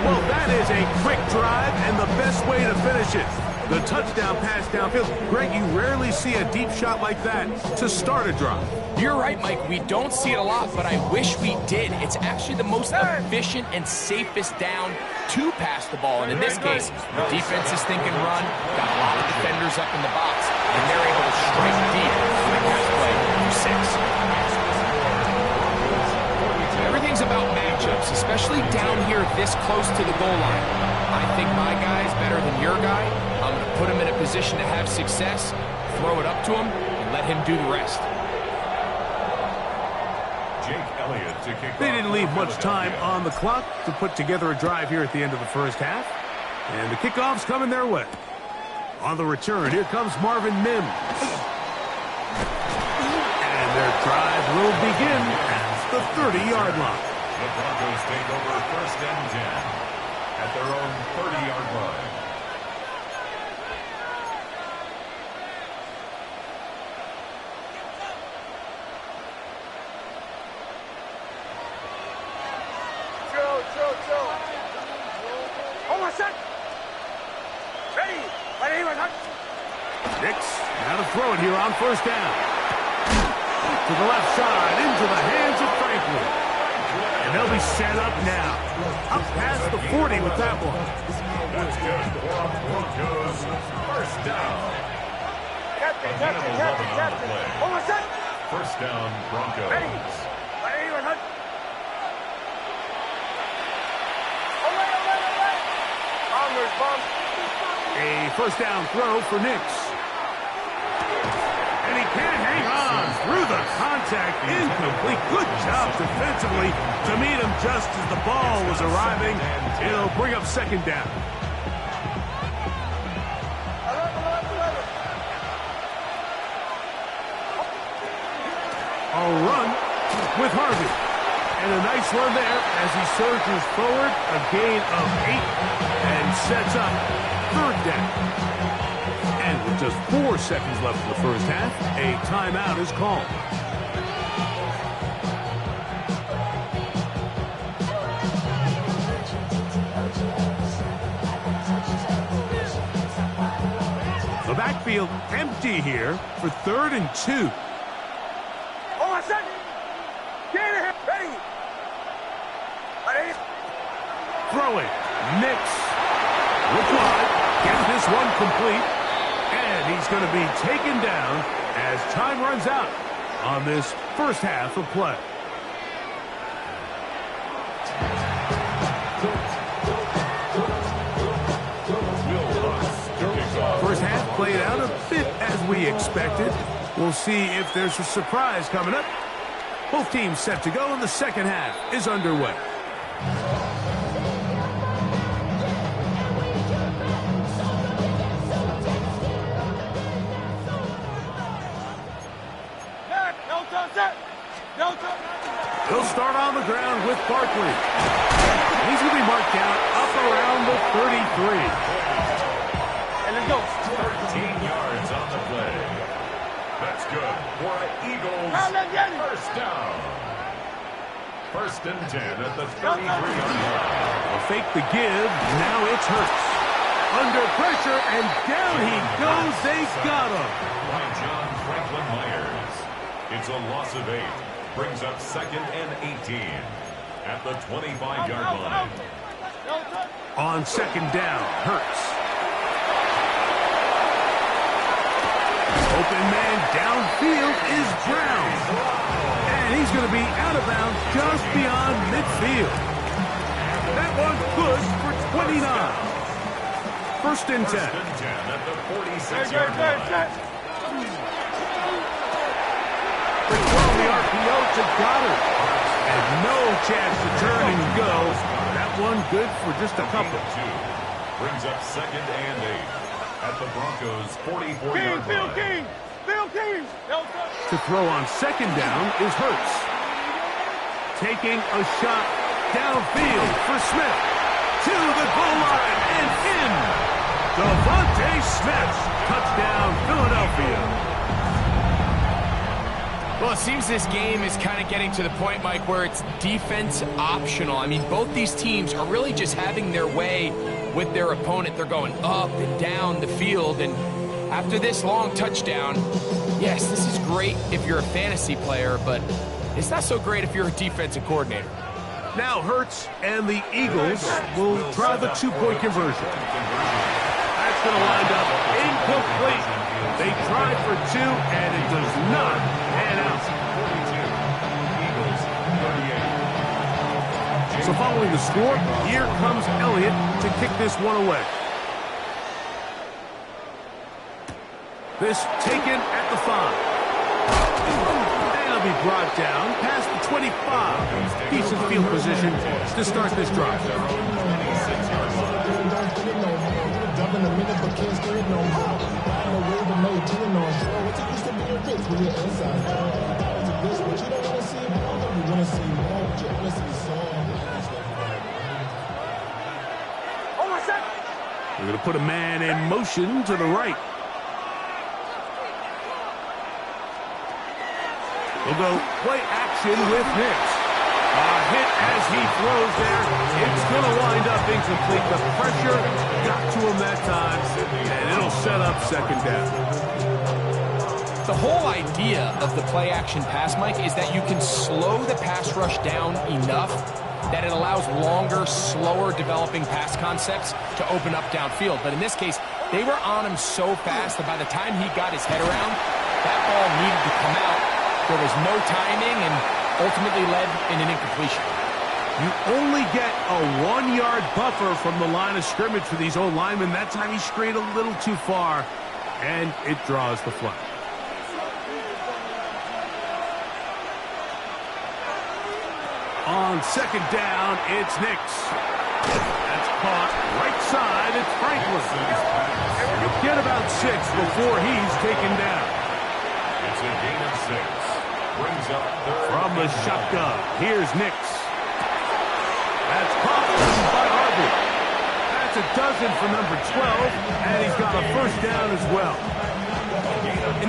Well, that is a quick drive and the best way to finish it. The touchdown pass downfield. Greg, you rarely see a deep shot like that to start a drive. You're right, Mike. We don't see it a lot, but I wish we did. It's actually the most efficient and safest down to pass the ball. And in this case, the defense is thinking run, got a lot of defenders up in the box, and they're able to strike deep for the pass play for 6. Everything's about matchups, especially down here this close to the goal line. I think my guy is better than your guy. I'm going to put him in a position to have success, throw it up to him, and let him do the rest. They didn't leave much time on the clock to put together a drive here at the end of the first half. And the kickoff's coming their way. On the return, here comes Marvin Mims. And their drive will begin at the 30-yard line. The Broncos take over first and 10 at their own 30-yard line. Nix, now to throw it here on first down. To the left side, into the hands of Franklin. And they'll be set up now. Up past the 40 with that one. That's good for Broncos. First down. Captain. First down, Broncos. A first down throw for Nix. And he can't hang on through the contact. Incomplete. Good job defensively to meet him just as the ball was arriving. It'll bring up second down. A run with Harvey. And a nice run there as he surges forward. A gain of 8 and sets up third down. And with just 4 seconds left in the first half. A timeout is called. The backfield empty here for 3rd and 2. Oh, my son! Get in here! Ready! Ready? Throwing. Nix. Look wide. Gets this one complete. And he's going to be taken down as time runs out on this first half of play. First half played out a bit as we expected. We'll see if there's a surprise coming up. Both teams set to go, and the second half is underway. He'll start on the ground with Barkley. He's going to be marked down up around the 33. And let's go. 13 yards on the play. That's good for an Eagles first down. 1st and 10 at the 33-yard line. They'll fake the give. Now it's Hurts. Under pressure, and down he goes. They got him. By John Franklin Myers. It's a loss of 8. Brings up 2nd and 18 at the 25-yard line. On 2nd down, Hurts. Open man downfield is Brown. And he's going to be out of bounds just beyond midfield. That one pushed for 29. 1st and 10. 1st and 10 at the 46-yard line. From the RPO to Goddard. And no chance to turn and go. That one good for just a couple. Brings up 2nd and 8 at the Broncos' 44-yard line. To throw on 2nd down is Hurts. Taking a shot downfield for Smith. To the goal line and in. Devontae Smith. Touchdown, Philadelphia. Well, it seems this game is kind of getting to the point, Mike, where it's defense optional. I mean, both these teams are really just having their way with their opponent. They're going up and down the field, and after this long touchdown, yes, this is great if you're a fantasy player, but it's not so great if you're a defensive coordinator. Now Hurts and the Eagles will try the 2-point conversion. That's going to wind up incomplete. They tried for 2, and it does not pan out. So following the score, here comes Elliott to kick this one away. This taken at the 5. And it'll be brought down past the 25. Decent field position to start this drive. We're going to put a man in motion to the right. We'll go play action with Nix. Hit as he throws there. It's going to wind up incomplete. The pressure got to him that time, and it'll set up 2nd down. The whole idea of the play action pass, Mike, is that you can slow the pass rush down enough that it allows longer, slower developing pass concepts to open up downfield. But in this case, they were on him so fast that by the time he got his head around, that ball needed to come out. There was no timing and ultimately led in an incompletion. You only get a 1-yard buffer from the line of scrimmage for these old linemen. That time he strayed a little too far, and it draws the flag. On 2nd down, it's Nix. That's caught right side. It's Franklin. You get about 6 before he's taken down. It's a gain of 6. Brings up 3rd. From the shotgun, here's Nix. That's caught by Harvey. That's a dozen for number 12, and he's got a first down as well.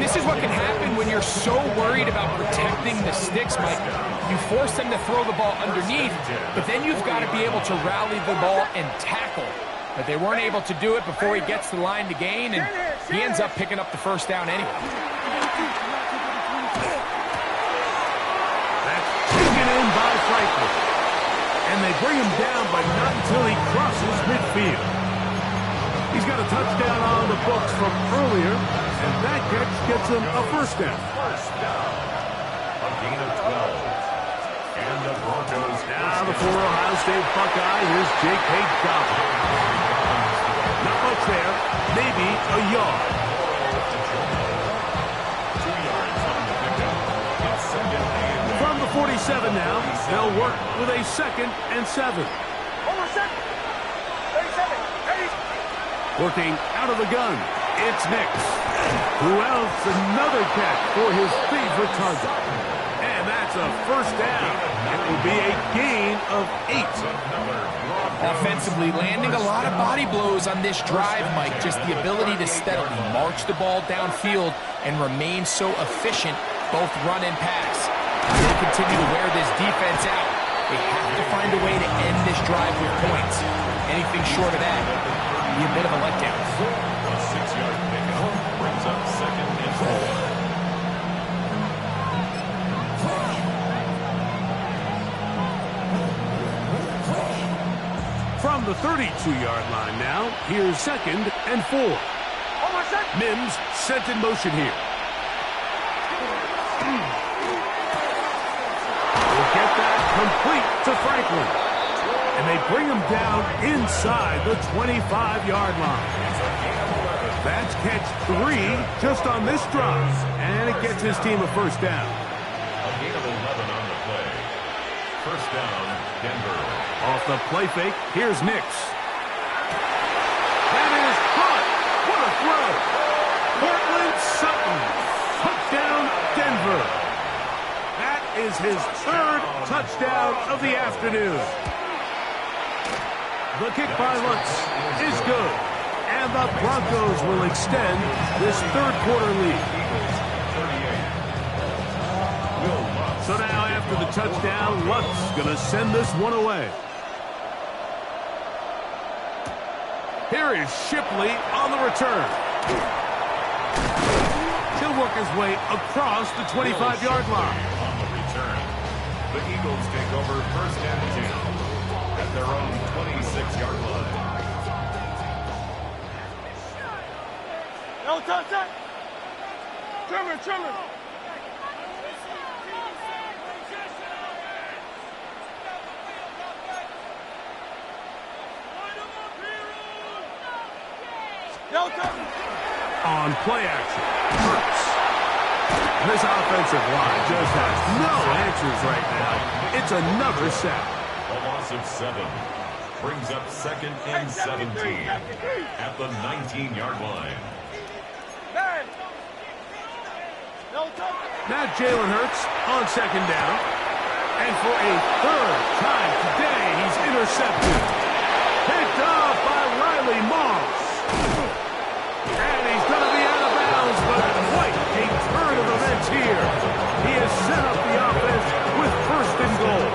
And this is what can happen when you're so worried about protecting the sticks, Mike. You force them to throw the ball underneath, but then you've got to be able to rally the ball and tackle. But they weren't able to do it before he gets to the line to gain, and he ends up picking up the first down anyway. That's taken in by Franklin. And they bring him down, but not until he crosses midfield. He's got a touchdown on the books from earlier, and that catch gets him a first down. First down. A gain of 12. And the Broncos. Now the former Ohio State Buckeye, here's J.K. Dobbins. Not much there, maybe a yard. 2 yards on the pickup. It's second and From the 47 now, they'll work with a 2nd and 7. Almost set. 37. Ready. Working out of the gun, it's Nix. Who else? Another catch for his favorite target. And that's a first down. It will be a gain of 8. Offensively, landing a lot of body blows on this drive, Mike. Just the ability to steadily march the ball downfield and remain so efficient, both run and pass. They continue to wear this defense out. They have to find a way to end this drive with points. Anything short of that would be a bit of a letdown. a 6-yard pickup brings up second and 4. From the 32-yard line now, here's 2nd and 4. Almost set. Mims sent in motion here. Will get that complete to Franklin. And they bring him down inside the 25-yard line. That's catch 3 just on this drive. And it gets his team a first down. A gain of 11 on the play. First down, Denver. Off the play fake, here's Nix. That is caught. What a throw. Cortland Sutton. Touchdown, Denver. That is his 3rd touchdown of the afternoon. The kick by Lutz is good. And the Broncos will extend this 3rd quarter lead. So now after the touchdown, Lutz going to send this one away. Here is Shipley on the return. He'll work his way across the 25-yard line. On the return, the Eagles take over first and 10 at their own 26-yard line. No touch that. Trimmer. No touch. On play action, Hurts. This offensive line just has no answers right now. It's another sack. A loss of 7 brings up second and 17 at the 19-yard line. Man. No touch. Now Jalen Hurts on 2nd down. And for a 3rd time today, he's intercepted. Picked off by Riley Moss. And he's going to be out of bounds, but quite a turn of events here. He has set up the offense with 1st and goal.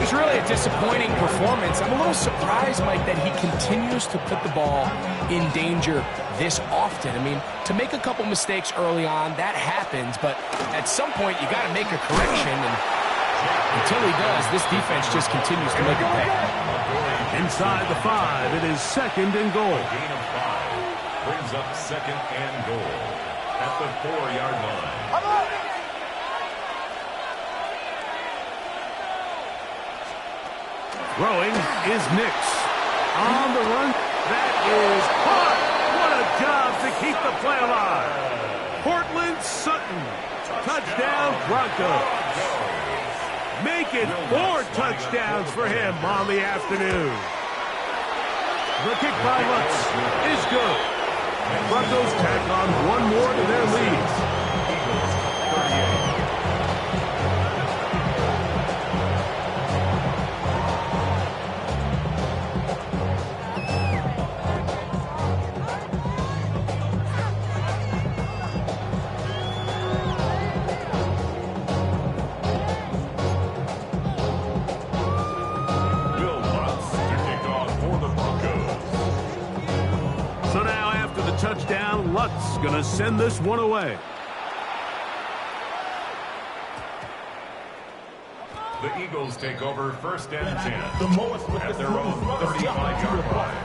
It's really a disappointing performance. I'm a little surprised, Mike, that he continues to put the ball in danger this often. I mean, to make a couple mistakes early on, that happens, but at some point you got to make a correction, and until he does, this defense just continues to make a pay. Inside the 5, it is 2nd and goal. Gain of 5 brings up second and goal at the 4-yard line. Throwing is Nix. On the run, that is caught. What a job to keep the play alive. Cortland Sutton. Touchdown, Broncos. Make it 4 touchdowns for him on the afternoon. The kick by Lutz is good. Broncos tack on 1 more to their lead. touchdown. Lutz going to send this one away. The Eagles take over 1st and 10 at their own 35-yard line.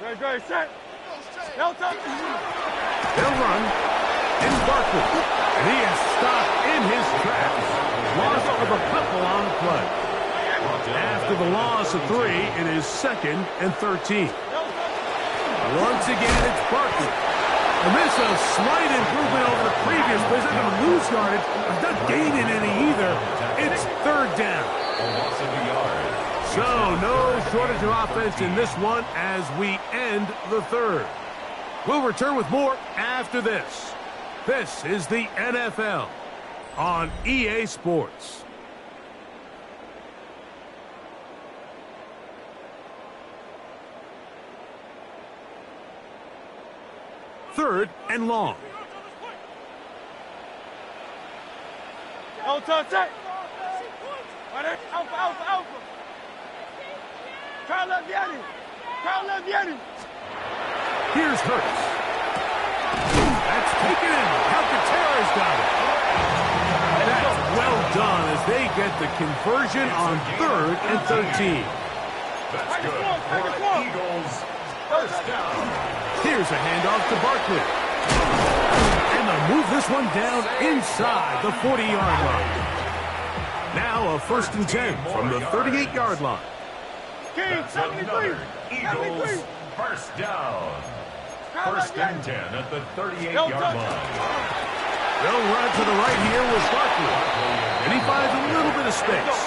Ready, set. They'll run in Barkley. And he is stopped in his tracks. Loss of a couple on the play. After the loss of 3, it is 2nd and 13. Once again, it's Barkley. And this is a slight improvement over the previous play. He's not going to lose yardage. He's not gaining any either. It's 3rd down. A loss of a yard. So, no shortage of offense in this one as we end the 3rd. We'll return with more after this. This is the NFL on EA Sports. Third and long. No touch it. Alpha. Carl Leviani. Here's Hurts. That's taken in. Alcantara's got it. That's well done as they get the conversion on 3rd and 13. That's good for the Eagles. 1st down. Here's a handoff to Barkley. And they'll move this one down inside the 40-yard line. Now a 1st and 10 from the 38-yard line. That's another Eagles 1st down. 1st and 10 at the 38-yard line. They'll run to the right here with Barkley. And he finds a little bit of space.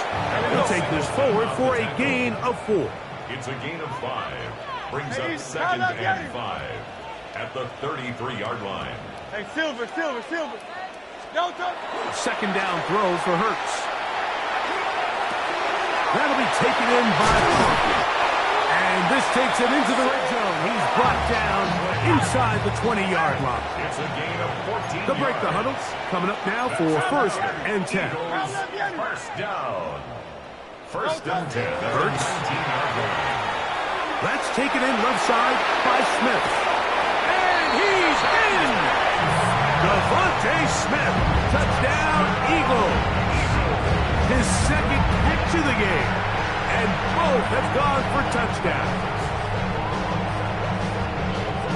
He'll take this forward for a gain of 4. It's a gain of 5. Brings up 2nd and 5 at the 33-yard line. Hey, Silver. No touch. 2nd down throw for Hurts. That'll be taken in by Barkley. And this takes it into the red zone. He's brought down inside the 20-yard line. It's a gain of 14 They'll break the huddles. Coming up now for 1st and 10. 1st down. 1st and 10 at the Hurts. 19-yard line. That's taken in left side by Smith. And he's in! Devontae Smith, touchdown Eagle. His 2nd catch of the game. And both have gone for touchdowns.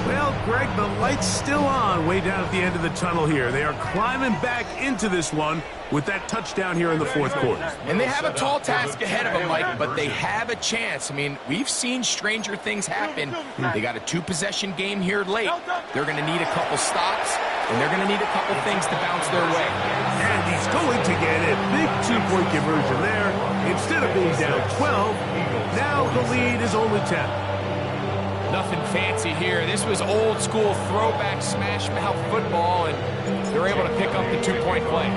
Well, Greg, the light's still on way down at the end of the tunnel here. They are climbing back into this one with that touchdown here in the 4th quarter. And they have a tall task ahead of them, Mike, but they have a chance. I mean, we've seen stranger things happen. They got a 2-possession game here late. They're going to need a couple stops, and they're going to need a couple things to bounce their way. And he's going to get a big 2-point conversion there. Instead of being down 12, now the lead is only 10. Nothing fancy here. This was old school throwback smash mouth football, and they're able to pick up the 2-point play.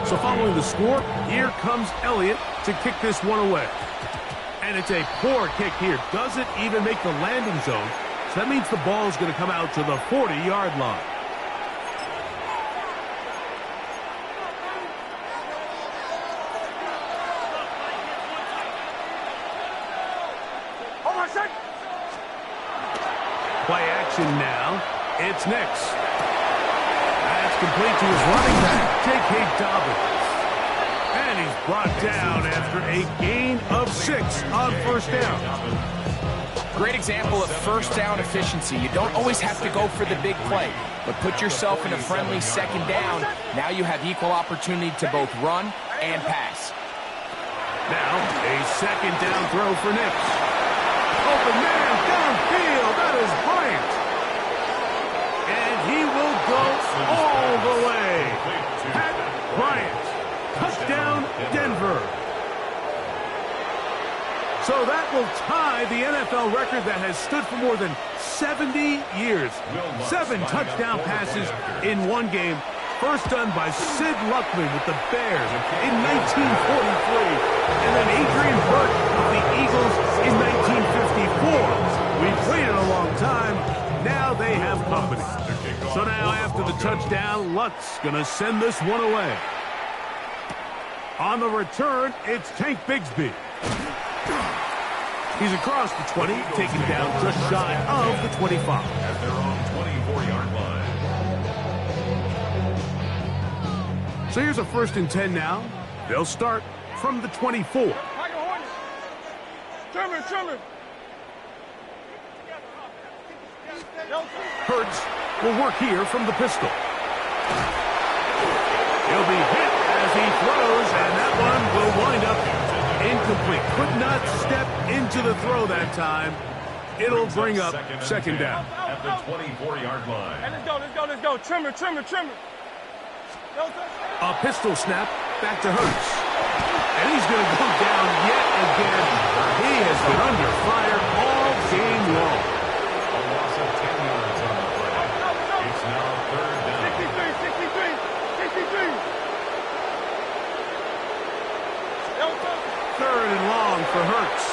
So following the score, here comes Elliott to kick this one away. And it's a poor kick here. Doesn't even make the landing zone. So that means the ball is going to come out to the 40-yard line. Play action now. It's Nix. That's complete to his running back, J.K. Dobbins. And he's brought down after a gain of 6 on 1st down. Great example of 1st down efficiency. You don't always have to go for the big play, but put yourself in a friendly 2nd down. Now you have equal opportunity to both run and pass. Now a 2nd down throw for Nix. Open man downfield. That is Bryant. And he will go all the way. Pat Bryant. Touchdown, Denver. So that will tie the NFL record that has stood for more than 70 years. 7 touchdown passes in one game. First done by Sid Luckman with the Bears in 1943. And then Adrian Burt of the Eagles in 1954. We've waited a long time. Now they have company. So now after the touchdown, Lutz going to send this one away. On the return, it's Tank Bigsby. He's across the 20, taken down just shy of the 25. At their own 24-yard line. So here's a 1st and 10 now. They'll start from the 24. Like a hornet. Trimmer. Hurts will work here from the pistol. He'll be hit as he throws, and that one will wind up incomplete. Could not step into the throw that time. It'll bring up second down. At the 24-yard line. And let's go. Trimmer. A pistol snap back to Hurts. And he's going to go down yet again. He has been under fire all game long. A loss of 10 yards on the play. It's now 3rd down. 63. 3rd and long for Hurts.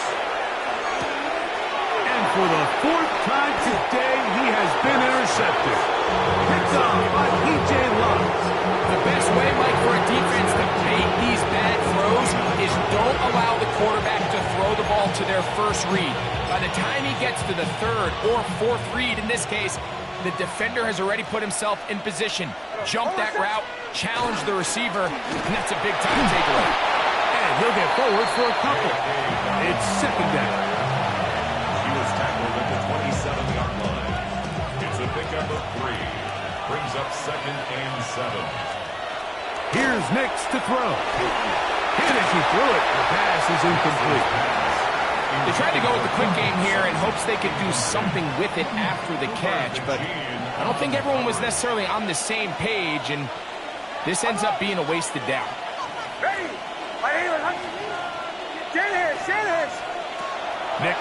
And for the 4th time today, he has been intercepted. Picked off by P.J. Lott. The best way, Mike, for a defense to make these bad throws is don't allow the quarterback to throw the ball to their first read. By the time he gets to the 3rd or 4th read, in this case, the defender has already put himself in position. Jump that route, challenge the receiver, and that's a big-time takeaway. And he'll get forward for a couple. It's second down. He was tackled at the 27-yard line. It's a pickup of 3. Brings up 2nd and 7. Here's Nix to throw. Hit as he threw it. The pass is incomplete. They tried to go with the quick game here in hopes they could do something with it after the catch, but I don't think everyone was necessarily on the same page, and this ends up being a wasted down. Ready? Nix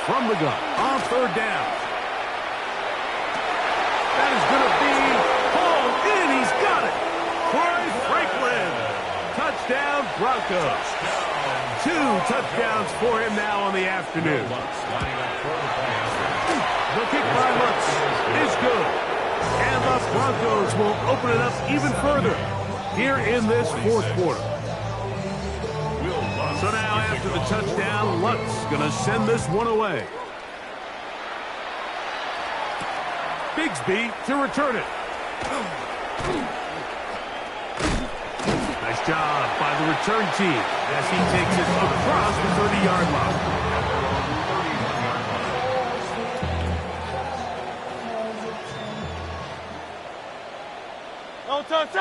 from the gun on 3rd down. That is going to be hauled in. He's got it. Troy Franklin. Touchdown, Broncos. 2 touchdowns for him now on the afternoon. The kick by Lutz is good. And the Broncos will open it up even further here in this 4th quarter. So now after the touchdown, Lutz going to send this one away. Bigsby to return it. Nice job by the return team as he takes it across the 30-yard line. No touch.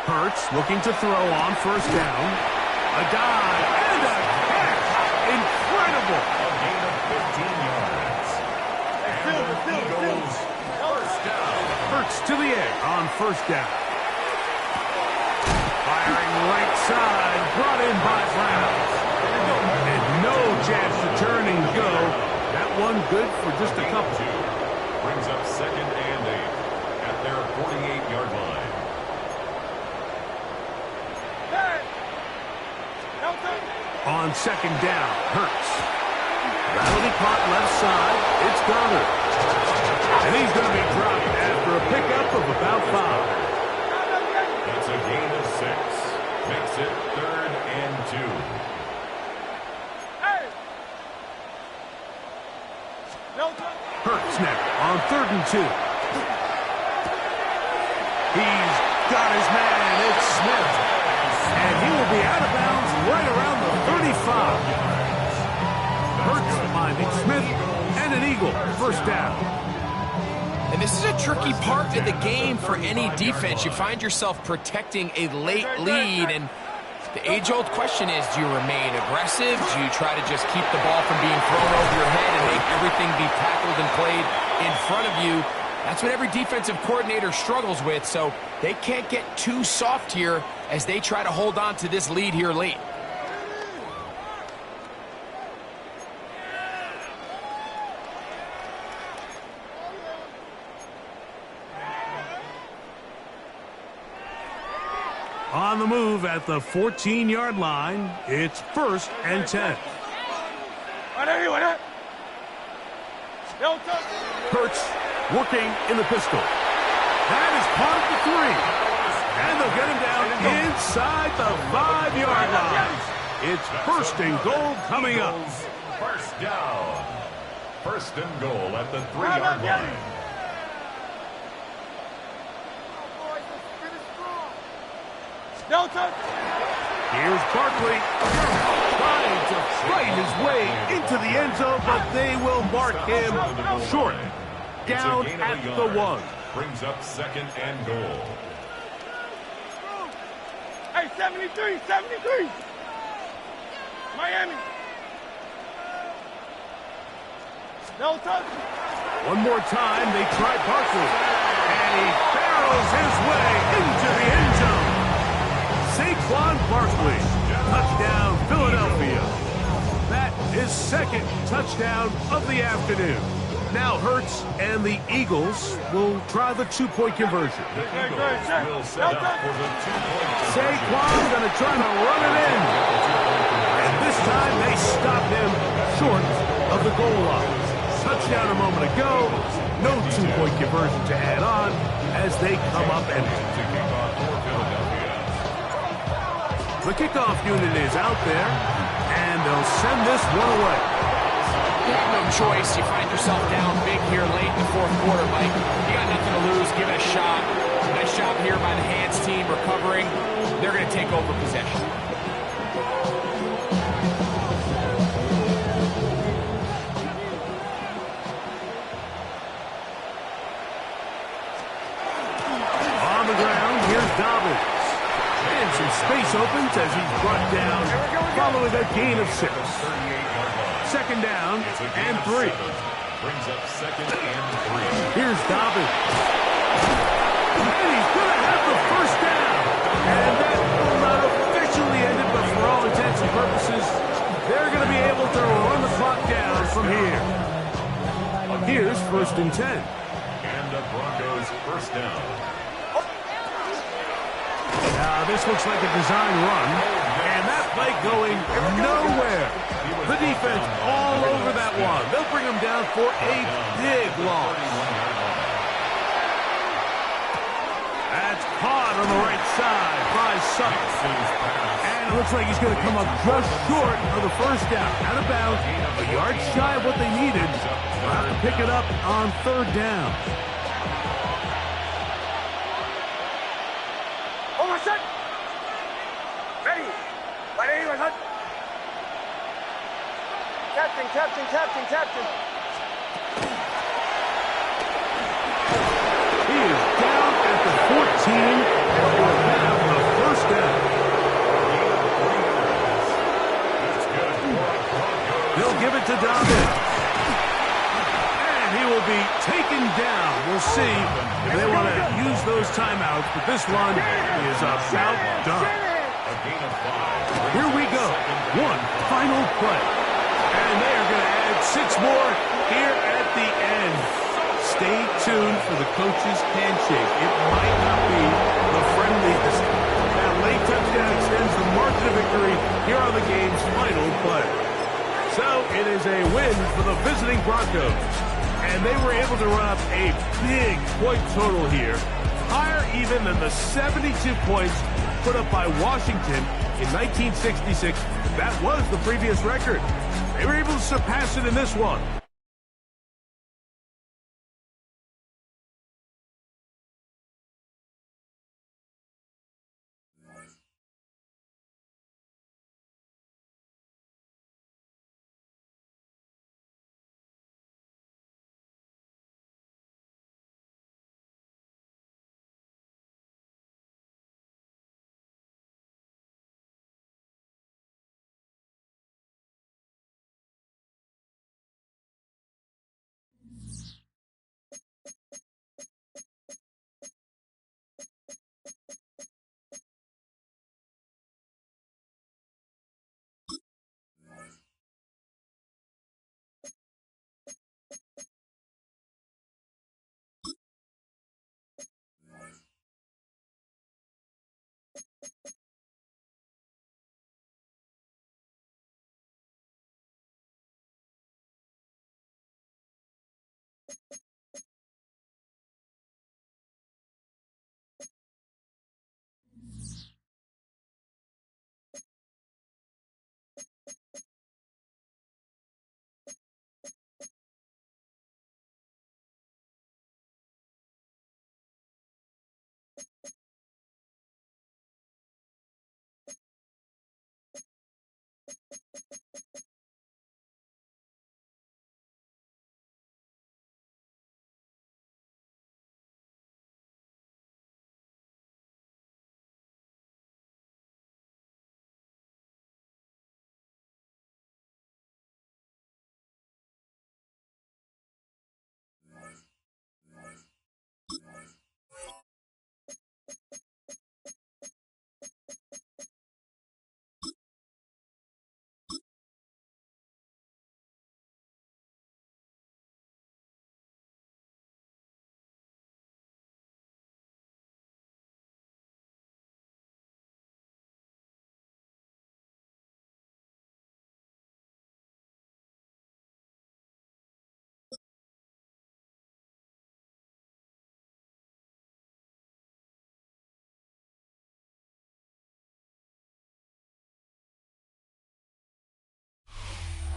Hurts looking to throw on 1st down. A dive and a catch. Incredible. A gain of 15 yards. And the Eagles, 1st down. Hurts to the air on 1st down. Firing right side, brought in by Brown. And no chance to turn and go. That one good for just a couple. Brings up 2nd and 8 at their 48-yard line. On 2nd down, Hurts. That'll be caught left side. It's Goddard. And he's going to be dropped after a pickup of about 5. That's a gain of 6. Makes it 3rd and 2. Hurts now on 3rd and 2. He's got his man. It's Smith. And he will be out of bounds right around the 35. Hurts finding Smith and an Eagle. 1st down. And this is a tricky part of the game for any defense. You find yourself protecting a late lead, and the age-old question is, do you remain aggressive? Do you try to just keep the ball from being thrown over your head and make everything be tackled and played in front of you? That's what every defensive coordinator struggles with, so they can't get too soft here as they try to hold on to this lead here late. On the move at the 14-yard line, it's 1st and 10. Hurts working in the pistol. That is caught at the 3. And they'll get him down inside the 5-yard line. It's first and goal coming up. First down. First and goal at the 3-yard line. Delta. Here's Barkley trying to fight his way into the end zone, but they will mark him short. Down at the 1. Brings up second and goal. Hey, 73, 73. Miami. Delta. One more time, they try Barkley. And he barrels his way into the end zone. Saquon Barkley. Touchdown, Philadelphia. That is second touchdown of the afternoon. Now Hurts and the Eagles will try the 2-point conversion. The Eagles will set up for the 2-point conversion. Saquon going to try to run it in. And this time they stop him short of the goal line. Touchdown a moment ago. No 2-point conversion to add on as they come up empty. The kickoff unit is out there, and they'll send this one away. You have no choice. You find yourself down big here late in the fourth quarter, Mike. You got nothing to lose. Give it a shot. Nice job here by the hands team recovering. They're going to take over possession. On the ground, here's Dobbins. And some space opens as he's brought down following a gain of 6. Second down and 3. Brings up second and 3. Here's Dobbins. And he's going to have the first down. And that will not officially end it, but for all intents and purposes, they're going to be able to run the clock down from here. Here's first and 10. And the Broncos first down. Now this looks like a design run, and that play going nowhere. The defense all over that one. They'll bring him down for a big loss. That's caught on the right side by Sutton. And it looks like he's going to come up just short of the first down. Out of bounds, a yard shy of what they needed. They'll have to pick it up on third down. Hold on, set. Ready. Right here, right. Captain. He is down at the 14 and will have a first down. They'll give it to Dobbins. And he will be taken down. We'll see if they want to use those timeouts, but this one is about done. Here we go. One final play. And they are going to add 6 more here at the end. Stay tuned for the coach's handshake. It might not be the friendliest. That late touchdown extends the margin of victory here on the game's final play. So it is a win for the visiting Broncos. And they were able to run up a big point total here, higher even than the 72 points put up by Washington in 1966. That was the previous record. They were able to surpass it in this one.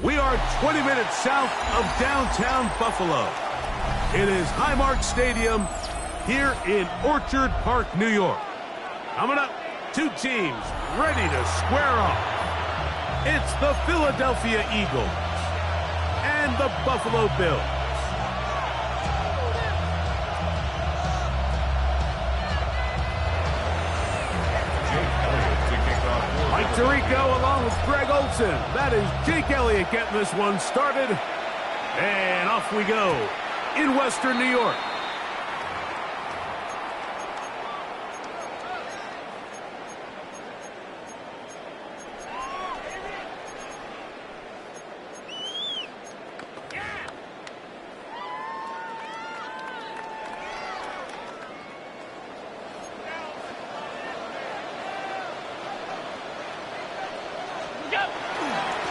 We are 20 minutes south of downtown Buffalo. It is Highmark Stadium here in Orchard Park, New York. Coming up, two teams ready to square off. It's the Philadelphia Eagles and the Buffalo Bills. Mike Tirico along with Greg Olson. That is Jake Elliott getting this one started. And off we go in Western New York.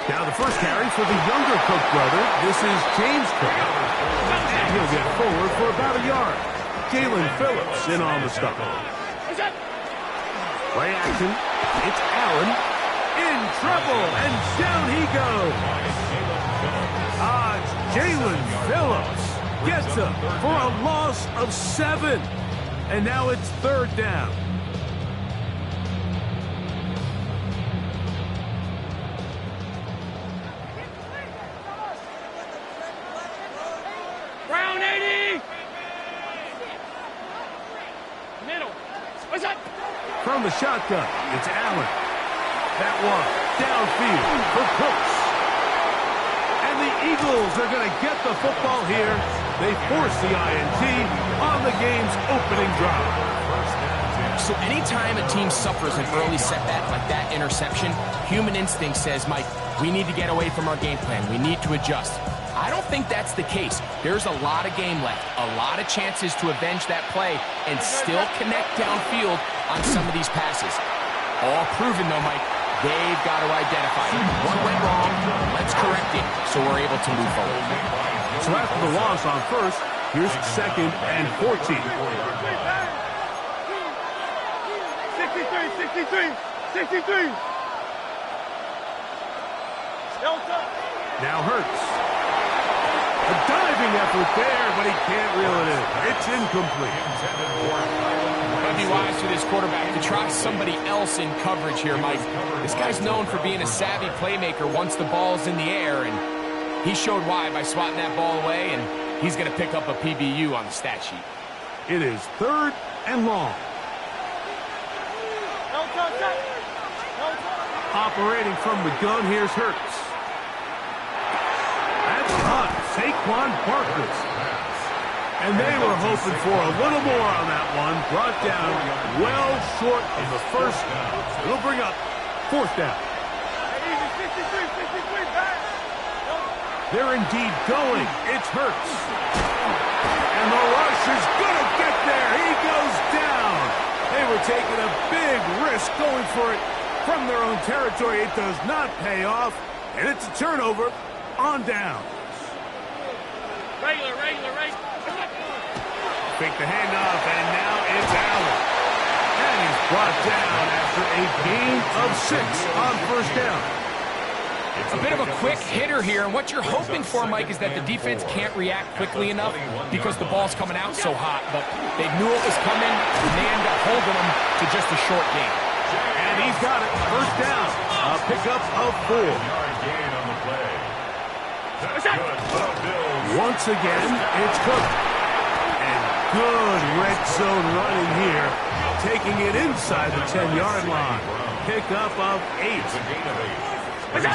Now the first carry for the younger Cook brother. This is James Cook. And he'll get forward for about a yard. Jalen Phillips in on the stop. Play action. It's Allen. In trouble. And down he goes. Jalen Phillips gets him for a loss of 7. And now it's third down. From the shotgun, it's Allen. That one downfield for Cooks. And the Eagles are going to get the football here. They force the INT on the game's opening drive. So anytime a team suffers an early setback like that interception, human instinct says, Mike, we need to get away from our game plan. We need to adjust. I don't think that's the case. There's a lot of game left, a lot of chances to avenge that play and still connect downfield on some of these passes. All proven, though, Mike. They've got to identify it. One went wrong, let's correct it so we're able to move forward. So after the loss on first, here's 2nd and 14. 63, 63. Now Hurts. A diving effort there, but he can't reel it in. It's incomplete. Gotta be wise to this quarterback to try somebody else in coverage here, Mike. This guy's known for being a savvy playmaker once the ball's in the air, and he showed why by swatting that ball away, and he's gonna pick up a PBU on the stat sheet. It is 3rd and long. Operating from the gun, here's Hurts. That's hot. Saquon Barkley. And they were hoping for a little more on that one. Brought down well short of the first. It'll bring up 4th down. They're indeed going. It's Hurts. And the rush is going to get there. He goes down. They were taking a big risk going for it from their own territory. It does not pay off. And it's a turnover on down. Regular. Fake the handoff, and now it's Allen. And he's brought down after a gain of 6 on first down. A bit of a quick hitter here, and what you're hoping for, Mike, is that the defense can't react quickly enough because the ball's coming out so hot. But they knew it was coming, and they ended up holding them to just a short game. And he's got it. First down. A pickup of 4. Once again, it's Cook. And good red zone running here, taking it inside the 10-yard line. Pickup of 8. Quickly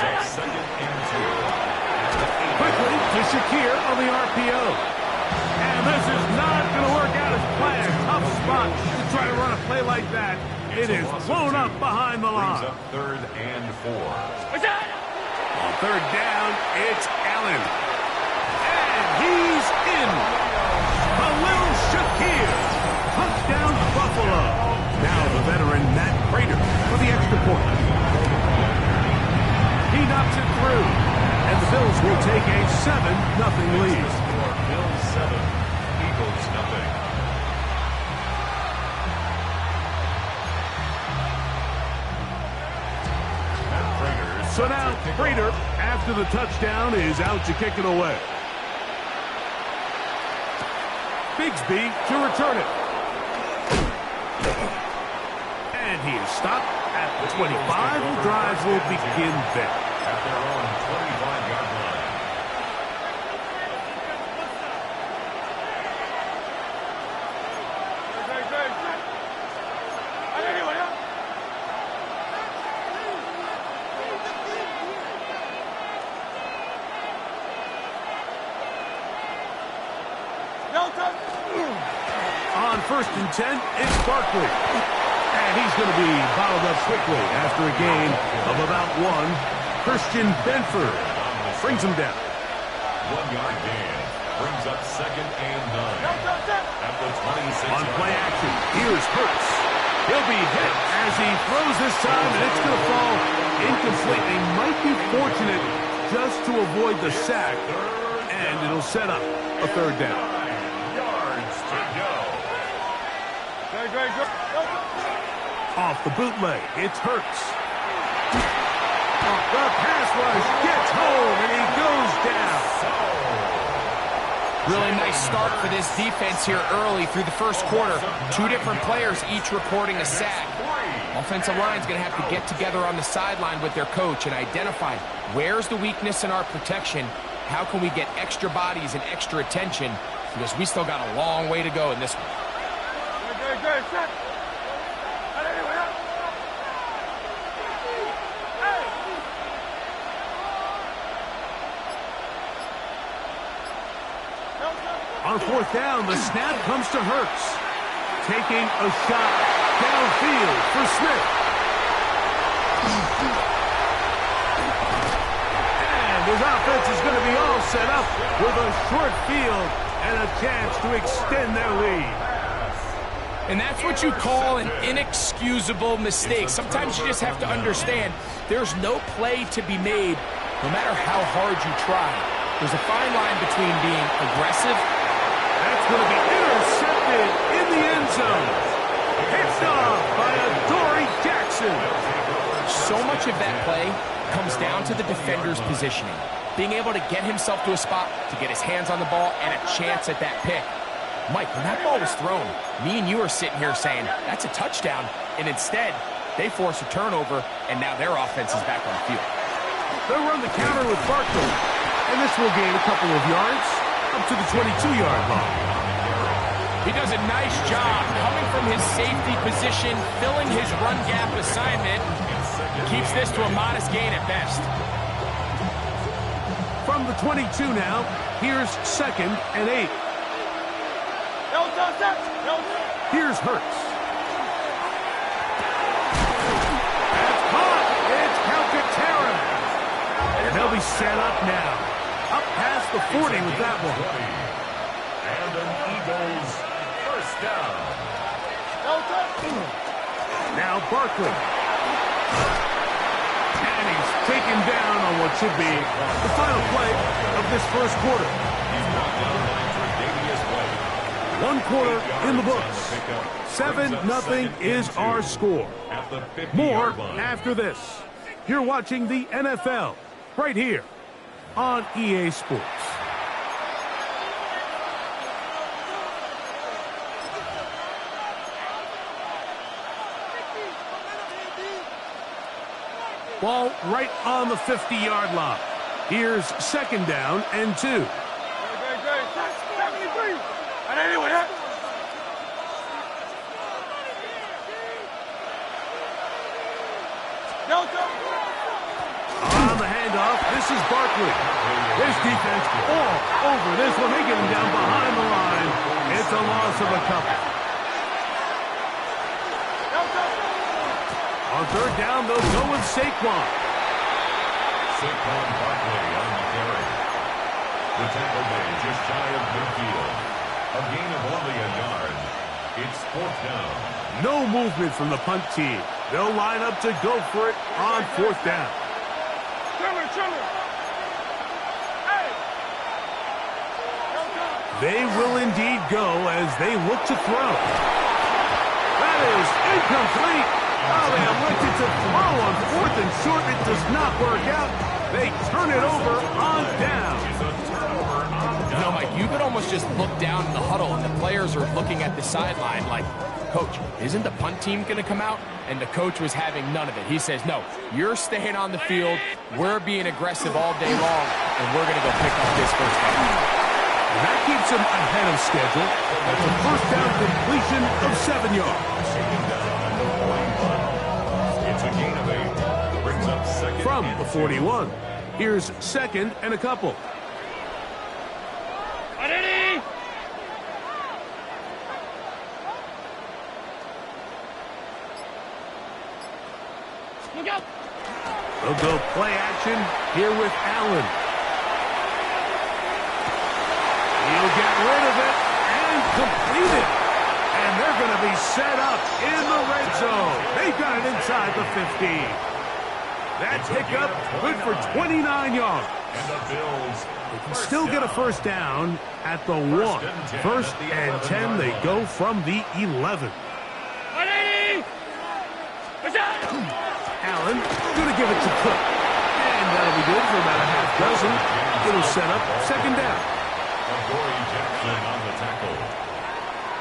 to Shakir on the RPO. And this is not going to work out as planned. Tough spot to try to run a play like that. It is blown up behind the line. Third and 4. On third down, it's Allen. And he's in. Khalil Shakir. Touchdown Buffalo. Now the veteran Matt Prater for the extra point. He knocks it through. And the Bills will take a 7-0 lead. Bills 7, Eagles 0. So now Prater, after the touchdown, is out to kick it away. Bigsby to return it. And he is stopped at the 25. The drive will begin there. At their own 25-yard line. On first and 10, it's Barkley. And he's going to be bottled up quickly after a gain of about 1. Christian Benford brings him down. 1-yard gain. Brings up second and 9. At the 26. On play action, here's Hurts. He'll be hit as he throws this time, and it's going to fall incomplete. They might be fortunate just to avoid the sack, and it'll set up a third down. 9 yards to go. Off the bootleg, it's Hurts. The pass rush gets home, and he goes down. Really nice start for this defense here early through the first quarter. 2 different players each recording a sack. Offensive line's going to have to get together on the sideline with their coach and identify where's the weakness in our protection. How can we get extra bodies and extra attention? Because we still got a long way to go in this one. On fourth down, the snap comes to Hurts. Taking a shot downfield for Smith. And his offense is going to be all set up with a short field and a chance to extend their lead. And that's what you call an inexcusable mistake. Sometimes you just have to understand there's no play to be made no matter how hard you try. There's a fine line between being aggressive. That's going to be intercepted in the end zone. Picked off by Adoree Jackson. So much of that play comes down to the defender's positioning. Being able to get himself to a spot, to get his hands on the ball, and a chance at that pick. Mike, when that ball was thrown, me and you are sitting here saying, that's a touchdown. And instead, they force a turnover, and now their offense is back on the field. They'll run the counter with Barkley. And this will gain a couple of yards up to the 22-yard line. He does a nice job coming from his safety position, filling his run gap assignment. Keeps this to a modest gain at best. From the 22 now, here's second and 8. Here's Hurts. That's caught. It's Calcaterra. And they'll be set up now. Up past the 40 with that one. And an Eagles first down. Now Barkley. And he's taken down on what should be the final play of this first quarter. One quarter in the books. 7-0 is our score. More after this. You're watching the NFL right here on EA Sports. Ball right on the 50-yard line. Here's second down and 2. On the handoff, this is Barkley. This defense all over this one. They get him down behind the line. It's a loss of a couple. On third down, they'll go with Saquon. Saquon Barkley on the carry. The tackle made just shy of midfield. A gain of only a yard. It's fourth down. No movement from the punt team. They'll line up to go for it on fourth down. They will indeed go as they look to throw. That is incomplete. Oh, they elected to throw on fourth and short. It does not work out. They turn it over on down. You know, Mike, you could almost just look down in the huddle, and the players are looking at the sideline like, Coach, isn't the punt team going to come out? And the coach was having none of it. He says, no, you're staying on the field. We're being aggressive all day long, and we're going to go pick up this first down. And that keeps them ahead of schedule. That's a first down completion of 7 yards. It's a gain of 8. Brings up second. From the 41. Here's second and a couple. They'll go play action here with Allen. He'll get rid of it and complete it. And they're going to be set up in the red zone. They got it inside the 15. That pickup good for 29 yards. And the Bills They can still get a first down at the 1. First and 10, they go from the 11. Allen going to give it to Cook. And that'll be good for about a half dozen. It'll set up second down. Corey Jackson on the tackle.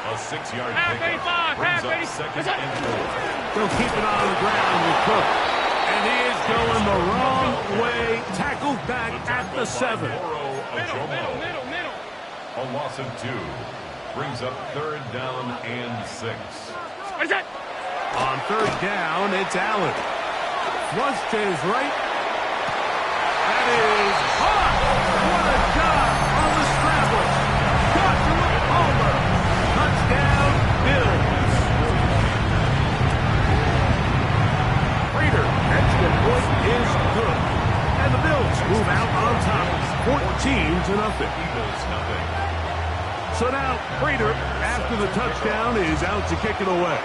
A 6-yard pickup brings up second and 4. They'll keep it on the ground with Cook. And he is going the wrong way. Tackled back at the 7. A loss of 2. Brings up third down and 6. On third down, it's Allen. Flush to his right. That is hot. What a job on the scrambler. Got to a homer. Touchdown, Bills. Prater, extra point is good. And the Bills move out on top, 14-0. Eagles nothing. So now, Prater, after the touchdown, is out to kick it away.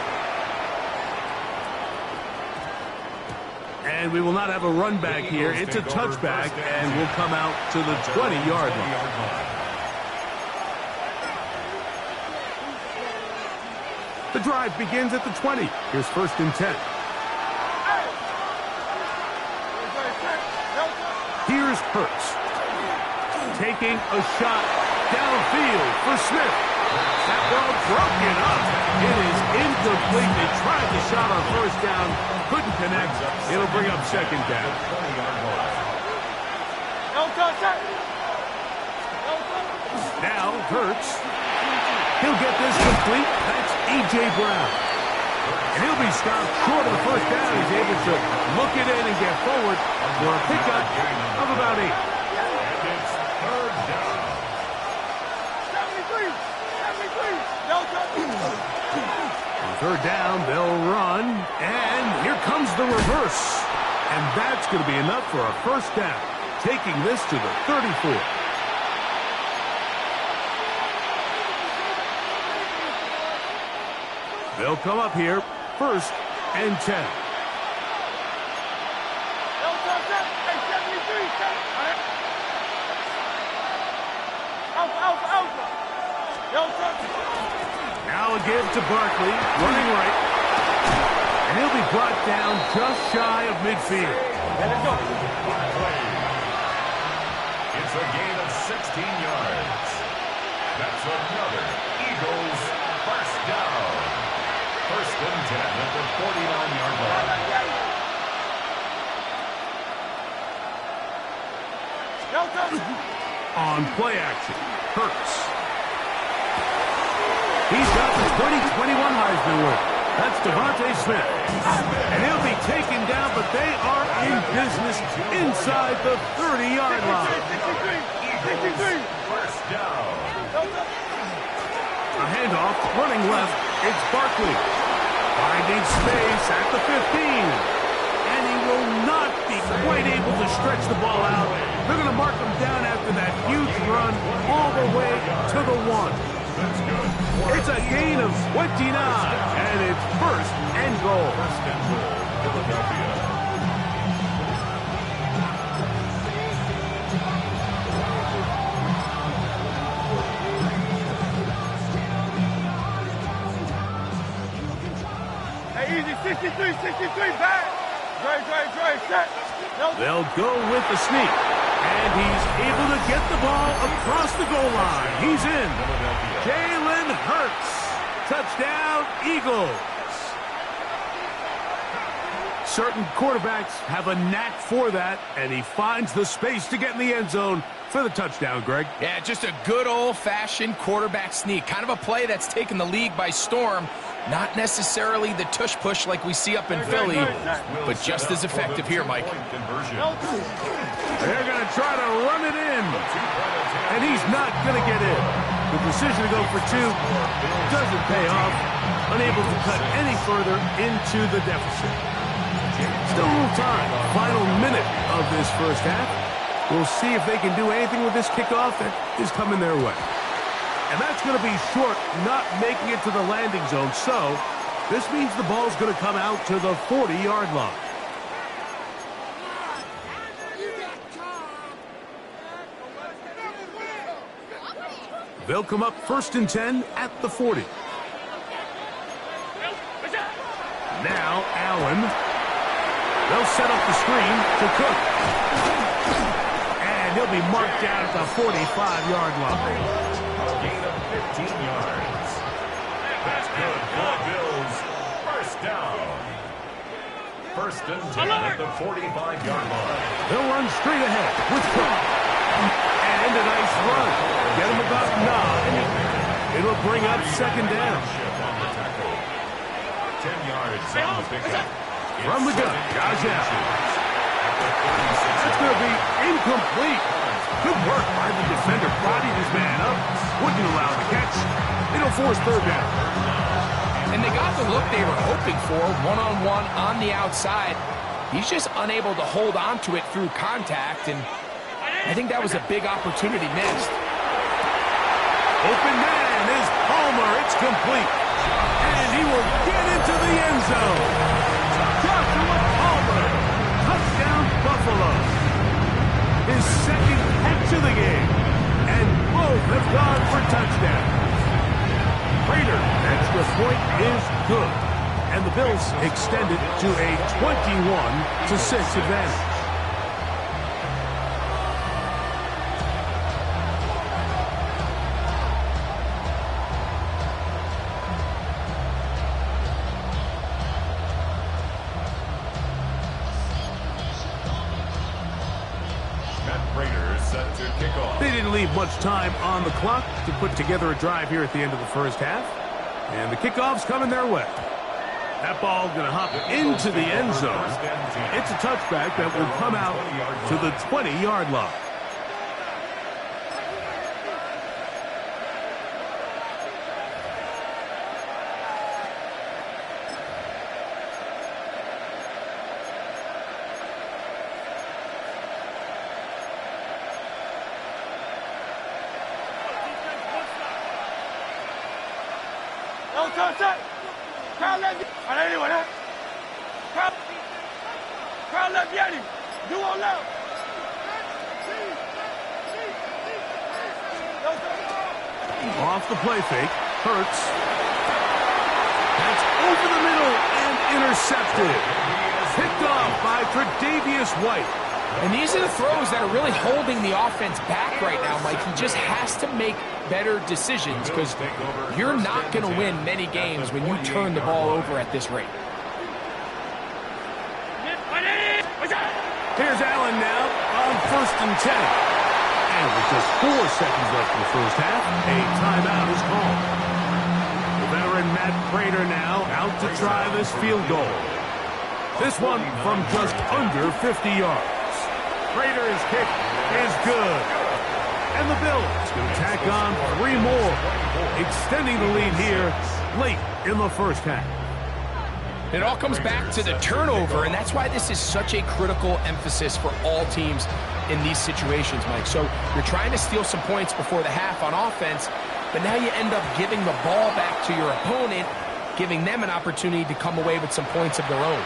And we will not have a run back here. It's a touchback, and we'll come out to the 20-yard line. The drive begins at the 20. Here's first and 10. Here's Hurts. Taking a shot downfield for Smith. That ball broken up. It is incomplete. They tried the shot on first down. Couldn't connect. It'll bring up second down. Now Hurts. He'll get this complete. That's A.J. Brown. And he'll be stopped short of the first down. He's able to look it in and get forward for a pickup of about 8. And it's third down. On third down, they'll run. And here comes the reverse. And that's going to be enough for a first down. Taking this to the 34. They'll come up here, first and 10. Now a give to Barkley, running right. And he'll be brought down just shy of midfield. On play action, Hurts. He's got the 2021 Heisman winner. That's Devontae Smith. And he'll be taken down, but they are in business inside the 30-yard line. First down. A handoff, running left, it's Barkley. Finding space at the 15. And he will not be quite able to stretch the ball out. They're going to mark him down after that huge run all the way to the 1. It's a gain of 29, and it's first and goal. First and goal, Philadelphia. Hey, easy, 63, back. Dre, set. They'll go with the sneak, and he's able to get the ball across the goal line. He's in. Jalen Hurts. Touchdown, Eagles. Certain quarterbacks have a knack for that, and he finds the space to get in the end zone for the touchdown, Greg. Yeah, just a good old-fashioned quarterback sneak. Kind of a play that's taken the league by storm. Not necessarily the tush-push like we see up in Philly, but just as effective here, Mike. They're going to try to run it in, and he's not going to get in. The decision to go for 2 doesn't pay off, unable to cut any further into the deficit. Still a little time, final minute of this first half. We'll see if they can do anything with this kickoff that is coming their way. And that's going to be short, not making it to the landing zone. So this means the ball's going to come out to the 40-yard line. They'll come up first and 10 at the 40. Now Allen. They'll set up the screen to Cook. And he'll be marked down at the 45-yard line. A gain of 15 yards. That's good for the Bills. First down. First and 10 at the 45-yard line. They'll run straight ahead with Cook. And a nice run. Get him about 9. It'll bring up second down. 10 yards on the pickup. From the gun, Gajal. That's going to be incomplete. Good work by the defender. Bodied his man up. Wouldn't allow the catch. It'll force third down. And they got the look they were hoping for, one-on-one on the outside. He's just unable to hold on to it through contact, and I think that was a big opportunity missed. Open man is Palmer. It's complete. And he will get into the end zone. Joshua Palmer. Touchdown, Buffalo. His second catch of the game. And both have gone for touchdown. Prater, extra point is good. And the Bills extend it to a 21-6 advantage. They didn't leave much time on the clock to put together a drive here at the end of the first half. And the kickoff's coming their way. That ball going to hop into the end zone. It's a touchback that will come out to the 20-yard line. Off the play fake, Hurts. That's over the middle and intercepted. Picked off by Tre'Davious White. And these are the throws that are really holding the offense back right now, Mike. He just has to make better decisions because you're not going to win many games when you turn the ball over at this rate. Here's Allen now on first and 10. And with just 4 seconds left in the first half, a timeout is called. The veteran Matt Prater now out to try this field goal. This one from just under 50 yards. Prater's kick is good. And the Bills going to tack on 3 more, extending the lead here late in the first half. It all comes back to the turnover, and that's why this is such a critical emphasis for all teams in these situations, Mike. So you're trying to steal some points before the half on offense, but now you end up giving the ball back to your opponent, giving them an opportunity to come away with some points of their own.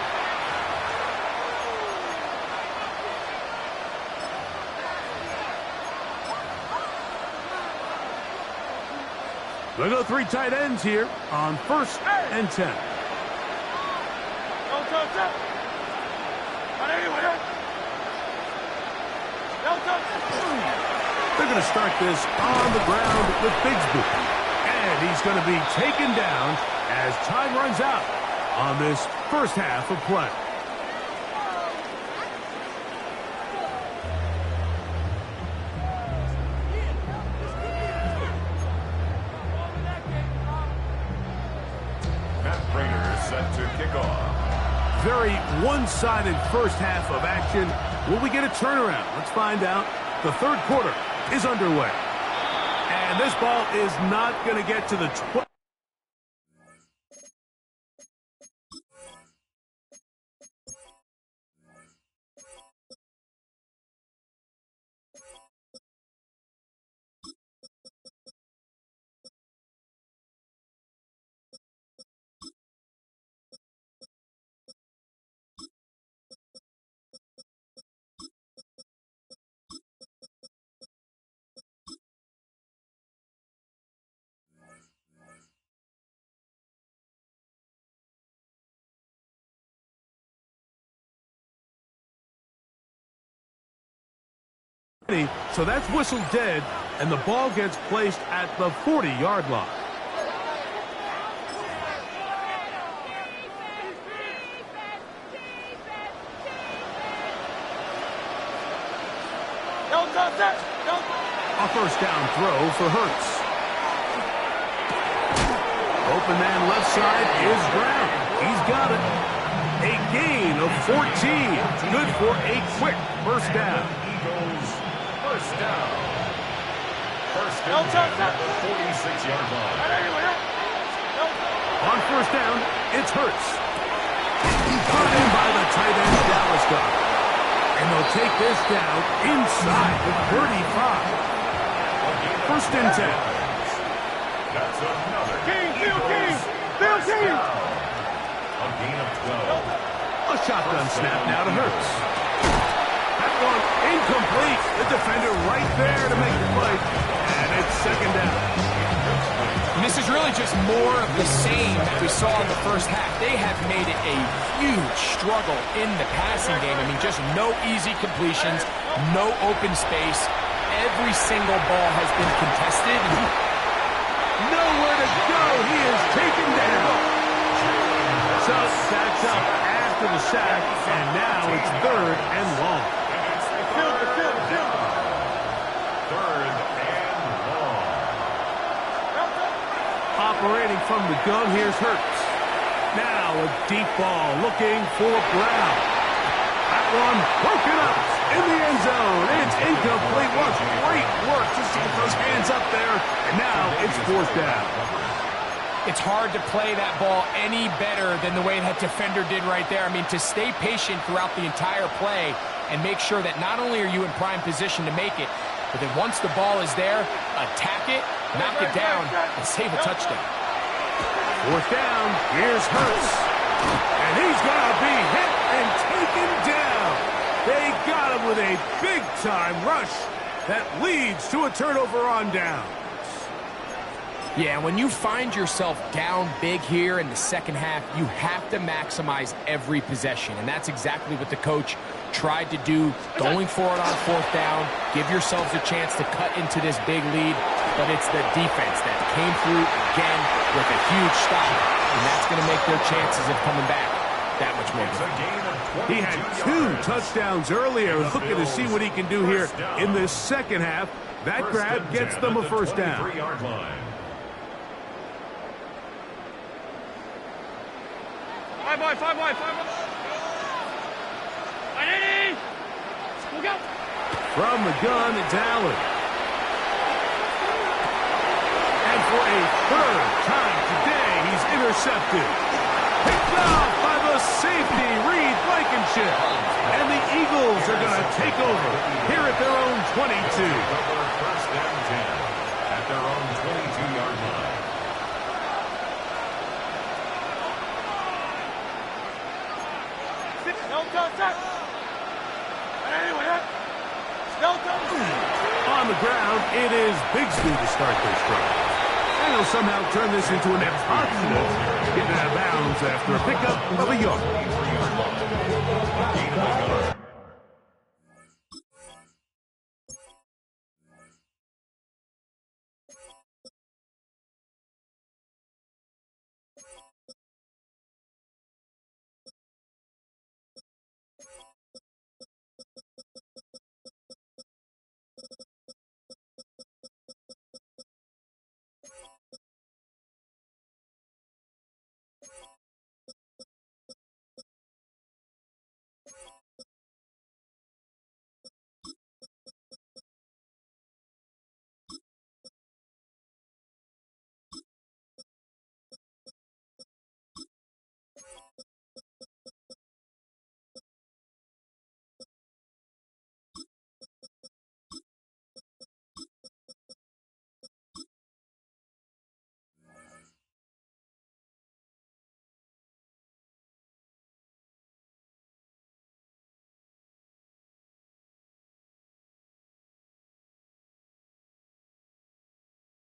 They'll go 3 tight ends here on 1st and 10. They're going to start this on the ground with Bigsby. And he's going to be taken down as time runs out on this first half of play. Set to kick off. Very one-sided first half of action. Will we get a turnaround? Let's find out. The third quarter is underway. And this ball is not going to get to the 12. So that's whistled dead, and the ball gets placed at the 40-yard line. A first down throw for Hurts. Open man left side is Brown. He's got it. A gain of 14. Good for a quick first down. First down. First and 10 at the 46-yard line. On first down, it's Hurts. Put in by the tight end, Dallas guy. And they'll take this down inside the 35. First and 10. That's another. Bill King! A gain of 12. A shotgun snap now to Hurts. That one incomplete. The defender right there to make the play. And it's second down. And this is really just more of the same that we saw in the first half. They have made it a huge struggle in the passing game. I mean, just no easy completions, no open space. Every single ball has been contested. Nowhere to go. He is taken down. So sacks up after the sack, and now it's third and long. Third and long. Operating from the gun, here's Hurts. Now a deep ball looking for Brown. That one broken up in the end zone. It's incomplete. What great work just to get those hands up there. And now it's fourth down. It's hard to play that ball any better than the way that defender did right there. I mean, to stay patient throughout the entire play and make sure that not only are you in prime position to make it, but then once the ball is there, attack it, knock it down, and save a touchdown. Fourth down, here's Hurts. And he's going to be hit and taken down. They got him with a big-time rush that leads to a turnover on down. Yeah, when you find yourself down big here in the second half, you have to maximize every possession. And that's exactly what the coach tried to do, going for it on fourth down. Give yourselves a chance to cut into this big lead. But it's the defense that came through again with a huge stop. And that's going to make their chances of coming back that much much more. It's a gain of 22 He had 2 touchdowns earlier. Looking to see what he can do here in this second half. That grab gets them a first down. 23-yard line. Five boy. Ready? Look out. From the gun, it's Allen. And for a third time today, he's intercepted. Picked off by the safety, Reed Blankenship. And the Eagles are going to take over here at their own 22. First down 10 at their own 22-yard line. On the ground, it is Bigsby to start this drive. And he'll somehow turn this into an positive. Getting out of bounds after a pickup of a yard.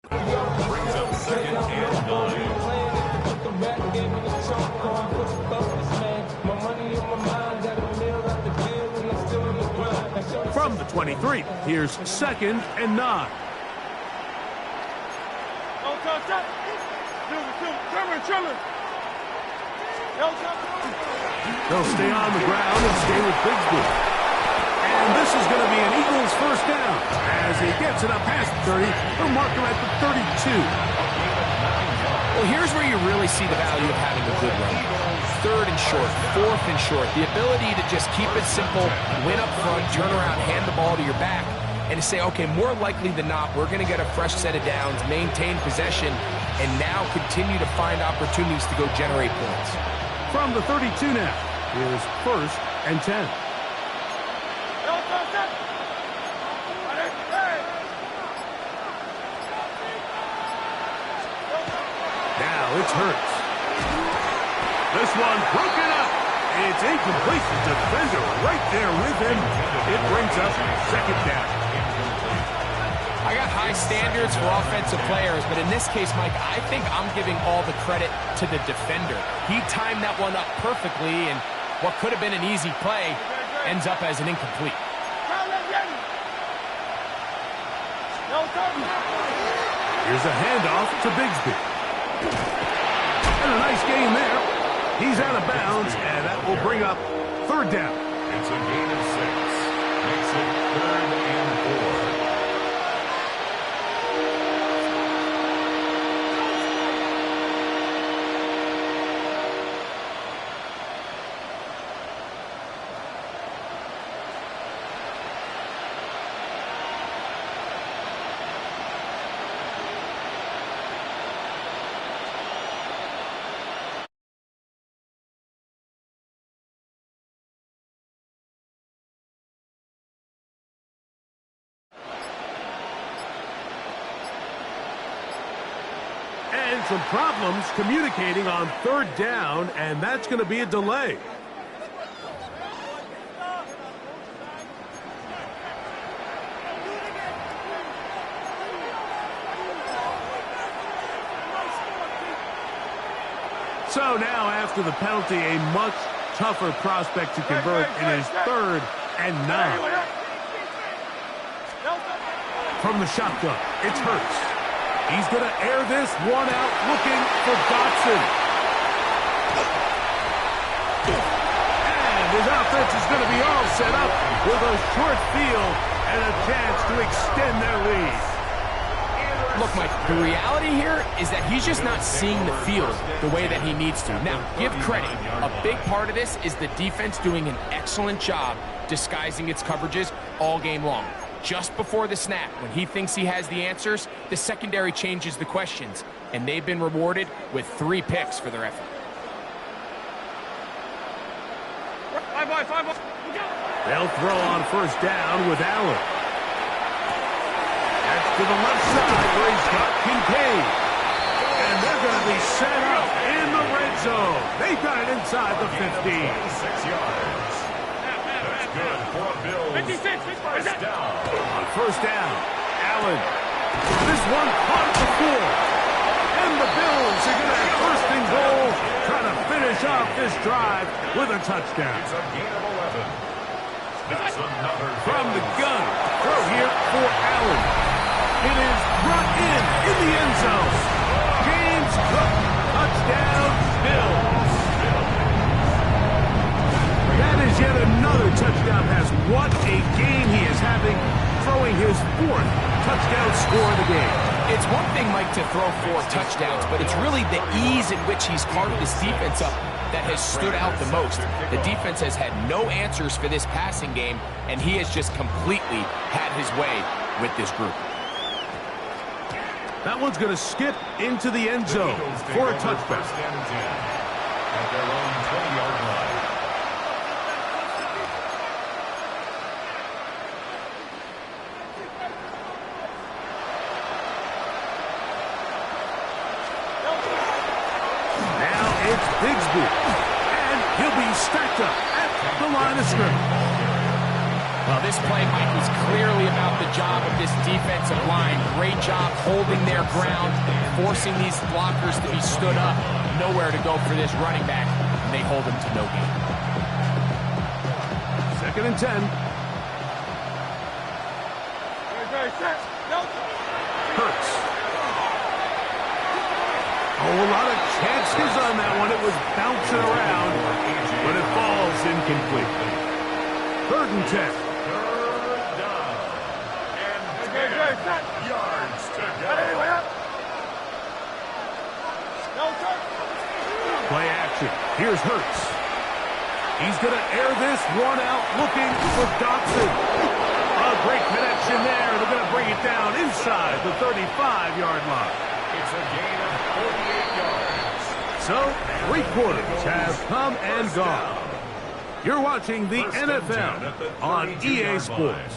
Brings up second and 9. From the 23, here's second and 9. They'll stay on the ground and stay with Bigsby. And this is going to be an Eagles first down. As he gets it up past the 30, they'll mark him at the 32. Well, here's where you really see the value of having a good run. Third and short, fourth and short. The ability to just keep it simple, win up front, turn around, hand the ball to your back, and to say, okay, more likely than not, we're going to get a fresh set of downs, maintain possession, and now continue to find opportunities to go generate points. From the 32 now, here's first and 10. Now it's Hurts. This one broken up. It's incomplete. The defender right there with him. It brings up second down. I got high standards for offensive players, but in this case, Mike, I think I'm giving all the credit to the defender. He timed that one up perfectly, and what could have been an easy play ends up as an incomplete. Here's a handoff to Bigsby. And a nice game there. He's out of bounds, and that will bring up third down. It's a gain of 6. Makes it third and 4. And some problems communicating on third down, and that's going to be a delay. So now, after the penalty, a much tougher prospect to convert. It is third and 9. From the shotgun, it's Hurts. He's going to air this one out, looking for Dotson. His offense is going to be all set up with a short field and a chance to extend their lead. Look, Mike, the reality here is that he's just not seeing the field the way that he needs to. Now, give credit. A big part of this is the defense doing an excellent job disguising its coverages all game long. Just before the snap, when he thinks he has the answers, the secondary changes the questions, and they've been rewarded with 3 picks for their effort. They'll throw on first down with Allen. That's to the left side where he's got Kincaid. And they're going to be set up in the red zone. They've got it inside the 15. 6 yards. That's good for a Bills. 56. First down. On first down, Allen. This one caught the floor. And the Bills are going to have first and goal, trying to finish off this drive with a touchdown. It's a gain of 11. That's another From the gun, throw here for Allen. It is brought in the end zone. James Cook, touchdown, Bills. That is yet another touchdown pass. What a game he is having, throwing his 4th touchdown score of the game. It's one thing, Mike, to throw 4 touchdowns, but it's really the ease in which he's carved this defense up that has stood out the most. The defense has had no answers for this passing game, and he has just completely had his way with this group. That one's going to skip into the end zone for a touchback. First and 10 at their own 20-yard line. Bigsby, and he'll be stacked up at the line of scrimmage. Well, this play, Mike, was clearly about the job of this defensive line. Great job holding their ground, forcing these blockers to be stood up. Nowhere to go for this running back, and they hold him to no gain. 2nd and 10. Hurts. Oh, a lot of chances on that one. It was bouncing around, but it falls incomplete. 3rd and 10. Third down. And 10 yards to go. Play action. Here's Hurts. He's going to air this one out, looking for Dotson. A great connection there. They're going to bring it down inside the 35-yard line. It's a gain of 48 yards. So, 3 quarters have come and gone. You're watching the NFL on EA Sports.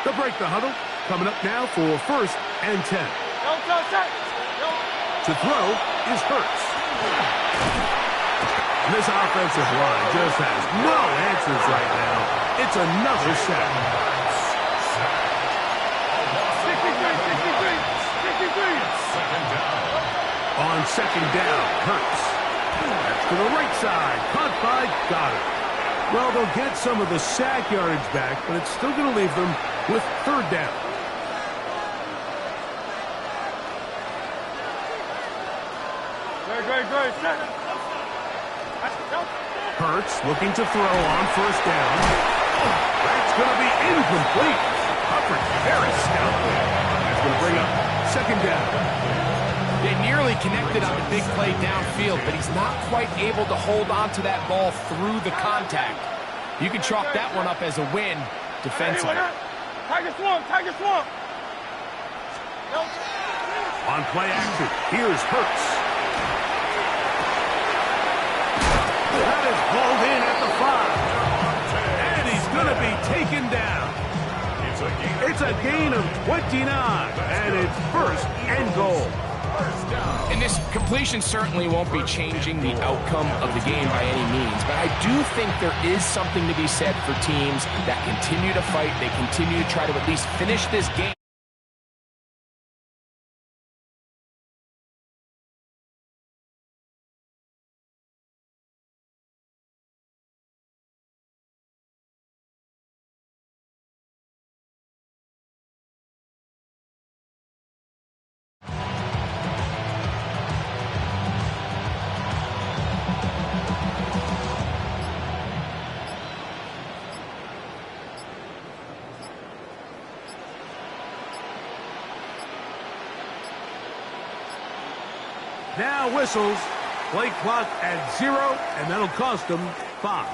To break the huddle, coming up now for 1st and 10. To throw is Hurts. And this offensive line just has no answers right now. It's another sack. 2nd down. On 2nd down, Hurts. That's to the right side. Caught by Goddard. Well, they'll get some of the sack yardage back, but it's still going to leave them with 3rd down. Hurts looking to throw on 1st down. That's going to be incomplete. Hubbard very stoutly. That's going to bring up 2nd down. They nearly connected on the big play downfield, but he's not quite able to hold on to that ball through the contact. You can chalk that one up as a win defensively. Tiger swamp. On play action, here's Hurts. That is pulled in at the 5. And he's going to be taken down. It's a gain of 29, and it's 1st and goal. And this completion certainly won't be changing the outcome of the game by any means, but I do think there is something to be said for teams that continue to fight. They continue to try to at least finish this game. Now whistles. Play clock at 0, and that'll cost them 5.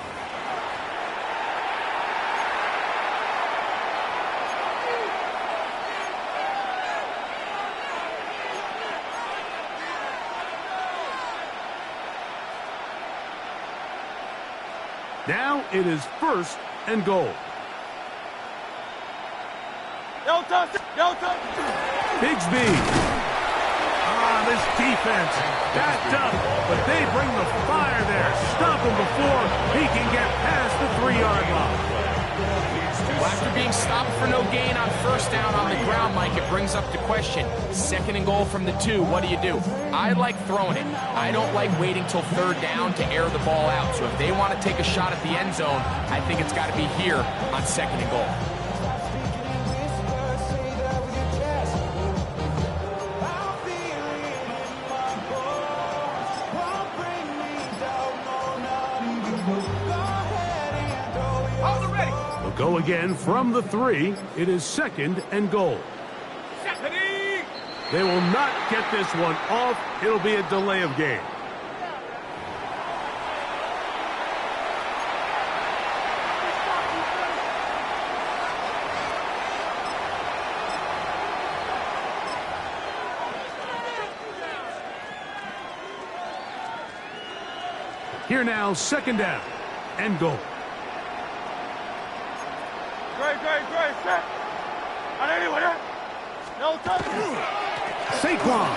Now it is 1st and goal. Bigsby. This defense backed up, but they bring the fire there. Stop him before he can get past the 3-yard line. Well, after being stopped for no gain on 1st down on the ground, Mike, it brings up the question. 2nd and goal from the 2, what do you do? I like throwing it. I don't like waiting till 3rd down to air the ball out. So if they want to take a shot at the end zone, I think it's got to be here on 2nd and goal. Go again from the 3. It is 2nd and goal. They will not get this one off. It'll be a delay of game. Here now, 2nd down and goal. Saquon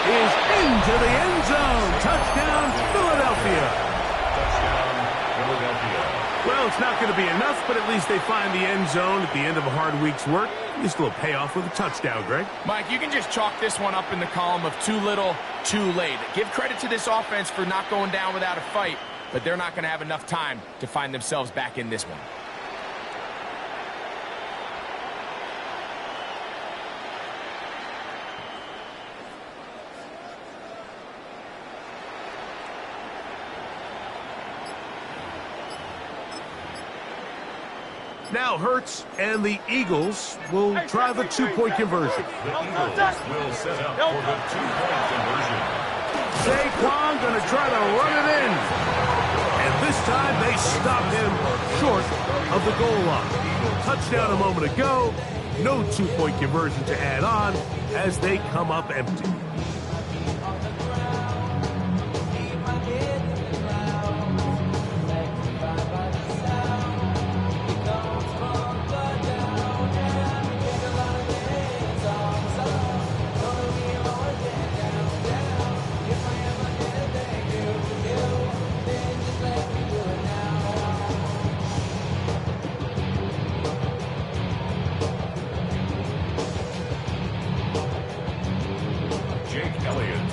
is into the end zone. Touchdown, Philadelphia. Touchdown, Philadelphia. Well, it's not going to be enough, but at least they find the end zone at the end of a hard week's work. At least a little payoff with a touchdown, Greg. Mike, you can just chalk this one up in the column of too little, too late. Give credit to this offense for not going down without a fight, but they're not going to have enough time to find themselves back in this one. Now Hurts and the Eagles will try the 2-point conversion. The Eagles will set up for the 2-point conversion. Saquon going to try to run it in. And this time they stop him short of the goal line. Touchdown a moment ago. No 2-point conversion to add on as they come up empty.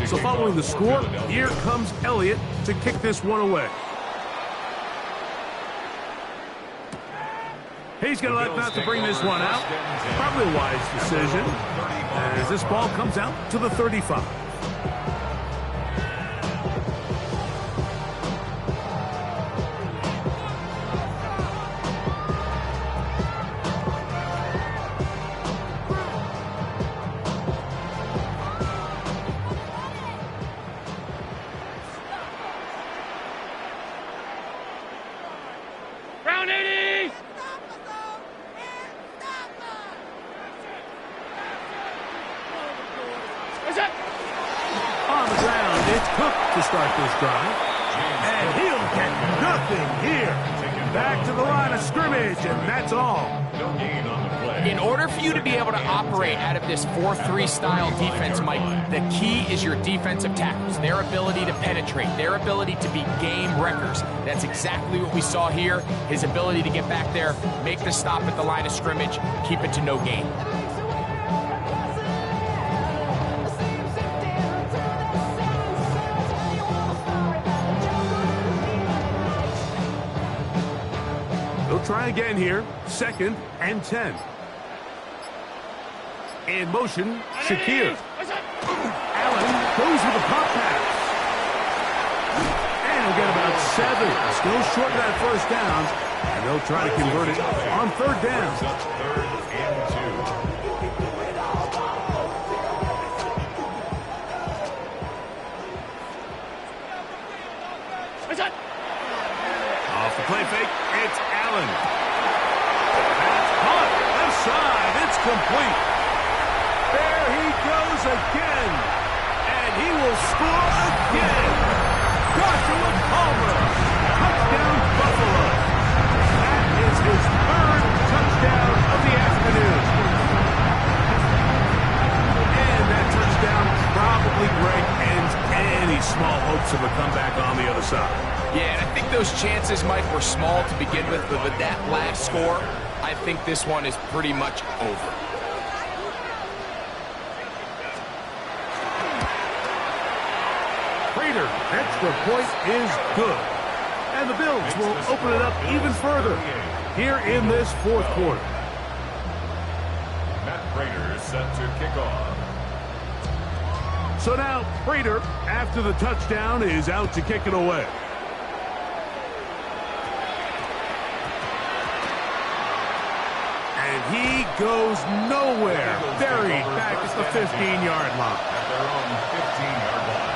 So following the score, here comes Elliott to kick this one away. He's going to like not to bring this one out. Probably a wise decision as this ball comes out to the 35. On the ground, it's Cook to start this drive. And he'll get nothing here. Back to the line of scrimmage, and that's all. No gain on the play. In order for you to be able to operate out of this 4-3 style defense, Mike, the key is your defensive tackles, their ability to penetrate, their ability to be game wreckers. That's exactly what we saw here. His ability to get back there, make the stop at the line of scrimmage, keep it to no gain. They'll try again here. 2nd and 10. In motion, Shakir. Allen goes with a pop pass. And he'll get about 7. Still short of that 1st down. And they'll try to convert it on 3rd down. 3rd and 2. 2 Off the play fake, it's Allen. That's caught. Left side, it's complete. There he goes again. And he will score again. Joshua Palmer. Touchdown, Buffalo. That is his third touchdown of the afternoon. And that touchdown probably, Greg, ends any small hopes of a comeback on the other side. Yeah, and I think those chances, Mike, were small to begin with, but with that last score, I think this one is pretty much over. Prater, extra point is good. And the Bills will open it up even further here in this fourth quarter. Matt Prater set to kick off. So now, Prater, after the touchdown, is out to kick it away. And he goes nowhere. Buried back at the 15-yard line. At their own 15-yard line.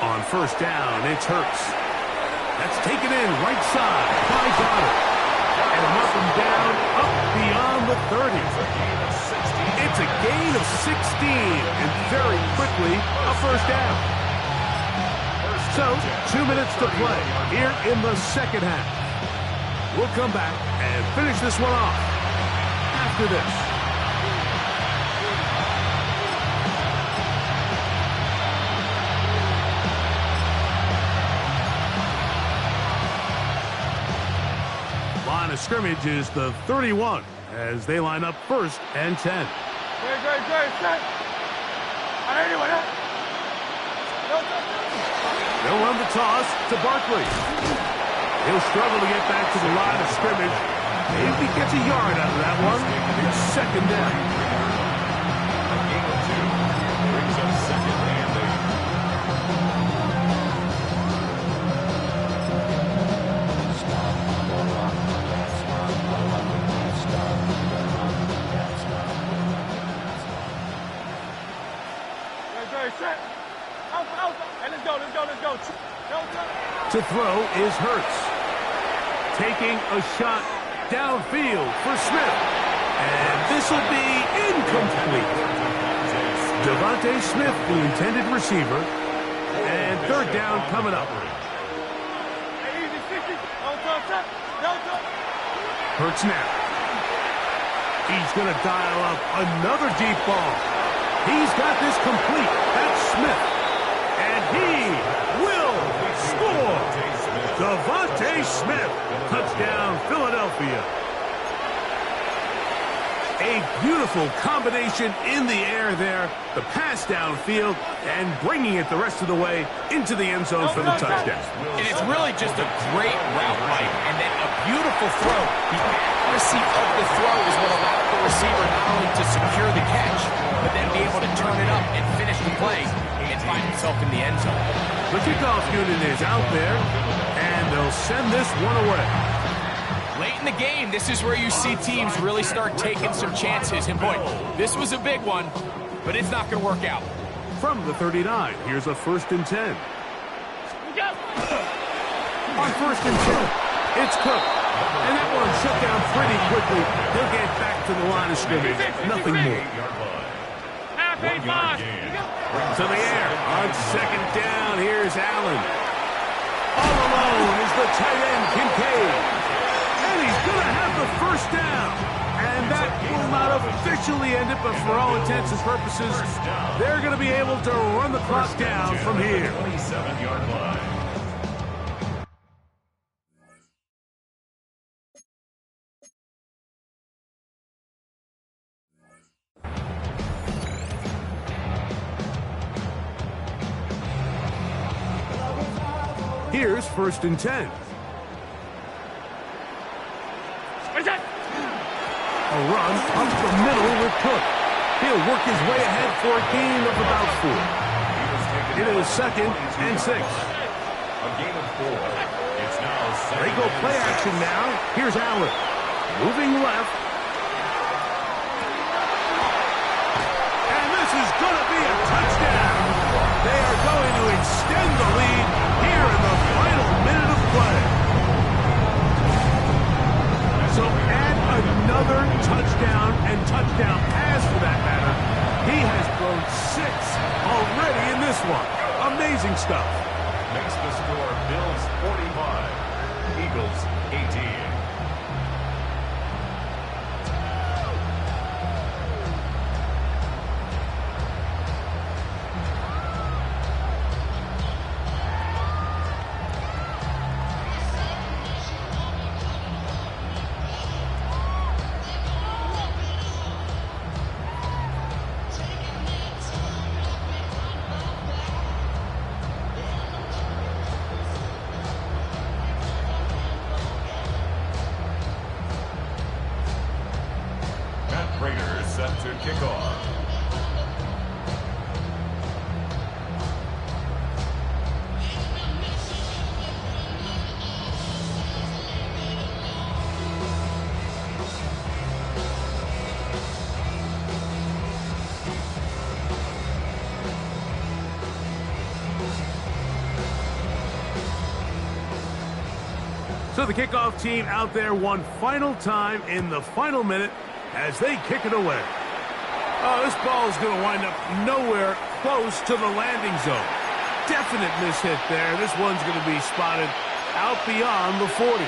On first down, it's Hurts. That's taken in right side by Goddard. And mark him down up beyond the 30. It's a gain of 16, and very quickly a first down. So, 2 minutes to play here in the second half. We'll come back and finish this one off after this. Line of scrimmage is the 31 as they line up first and 10. They'll run the toss to Barkley. He'll struggle to get back to the line of scrimmage. Maybe gets a yard out of that one. It's second down. A gain of 2 brings up second and 8. To throw is Hurts. Taking a shot downfield for Smith. And this will be incomplete. Devontae Smith, the intended receiver. And third down coming up. Hurts now. He's going to dial up another deep ball. He's got this complete. That's Smith. And he will score. Devontae Smith. Touchdown, Philadelphia. A beautiful combination in the air there. The pass downfield and bringing it the rest of the way into the end zone for the touchdown. And it's really just a great route, Mike, and then a beautiful throw. The accuracy of the throw is what allowed the receiver not only to secure the catch, but then be able to turn it up and finish the play and find himself in the end zone. The kickoff unit is out there, and they'll send this one away. Late in the game, this is where you see teams really start taking some chances. And boy, this was a big one, but it's not going to work out. From the 39, here's a 1st and 10. On 1st and 10, it's Cook. And that one shut down pretty quickly. He'll get back to the line of scrimmage. Nothing more. To the air. On second down, here's Allen. All alone is the tight end, Kincaid. And he's going to have the first down. And that will not officially end it, but for all intents and purposes, they're going to be able to run the clock down from here. 27-yard line. Here's 1st and 10. A run up the middle with Cook. He'll work his way ahead for a gain of about 4. It is 2nd and 6. A gain of 4. It's now They go play action now. Here's Allen. Moving left. And this is going to be a touchdown. They are going to extend the lead here in the final minute of play. So add another touchdown and touchdown pass for that matter. He has thrown 6 already in this one. Amazing stuff. Makes the score Bills 45, Eagles 18. Raiders set to kick off. So the kickoff team out there one final time in the final minute as they kick it away. Oh, this ball is going to wind up nowhere close to the landing zone. Definite mishit there. This one's going to be spotted out beyond the 40.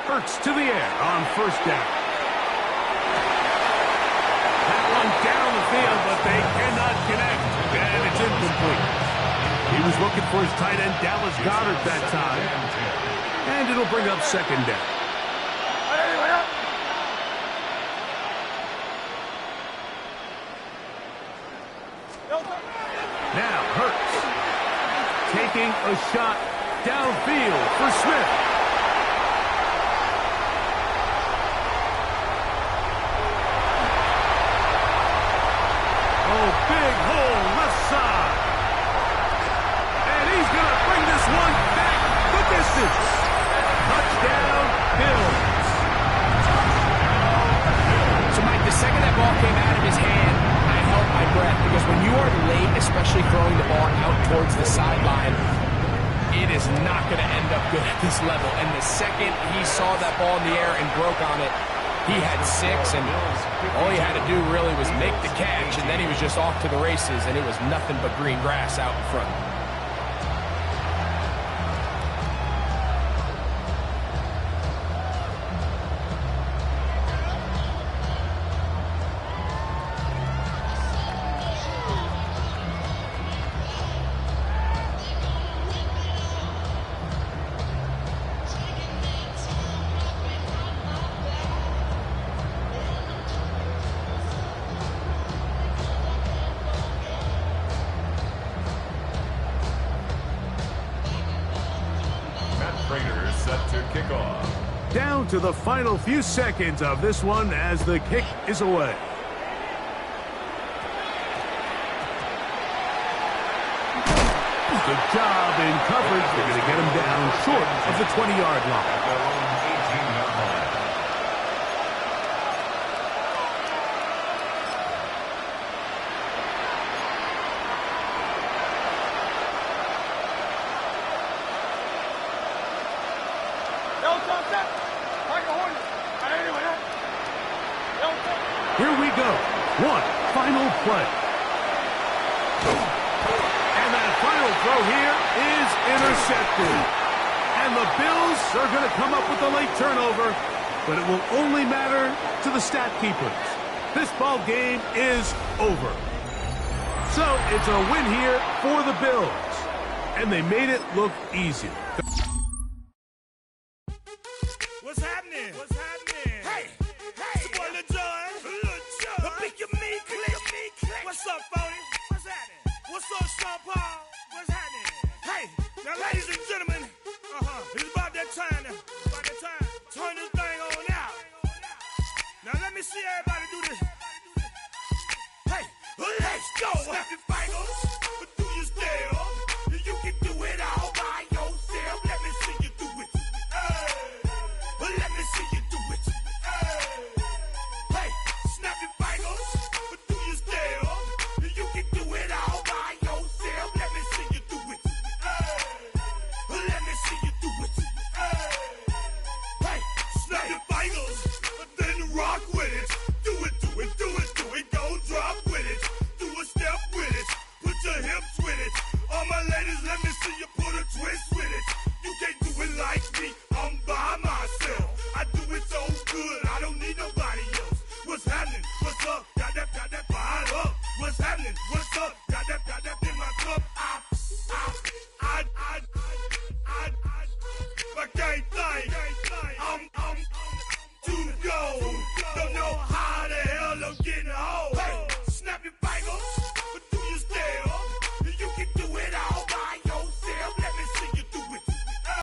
Hurts to the air on 1st down. That one down the field, but they cannot connect, and it's incomplete. He was looking for his tight end, Dallas Goedert, that time, and it'll bring up 2nd down. Now Hurts taking a shot downfield for Smith. Oh, big hole left side. And he's going to bring this one back the distance. Touchdown, Bills. So, Mike, the second that ball came out of his hand, I held my breath because when you are late, especially throwing the ball out towards the sideline, it is not going to end up good at this level. And the second he saw that ball in the air and broke on it, he had 6, and all he had to do really was make the catch, and then he was just off to the races, and it was nothing but green grass out in front. Raiders set to kick off. Down to the final few seconds of this one as the kick is away. Good job in coverage. They're going to get him down short of the 20-yard line. At their own 18-yard line. Here we go. One final play. And that final throw here is intercepted. And the Bills are going to come up with a late turnover but it will only matter to the stat keepers. This ball game is over. So it's a win here for the Bills, and they made it look easy. What's happening? What's happening? Hey, it's your boy Lil Jon. The Pick Your Me Click. What's up, Phony? What's happening? What's up, Sean Paul? What's happening? Hey, now ladies and gentlemen, it's about that time. Turn this thing on out. Now let me see everybody do this. Hey, let's go. Snap your fingers.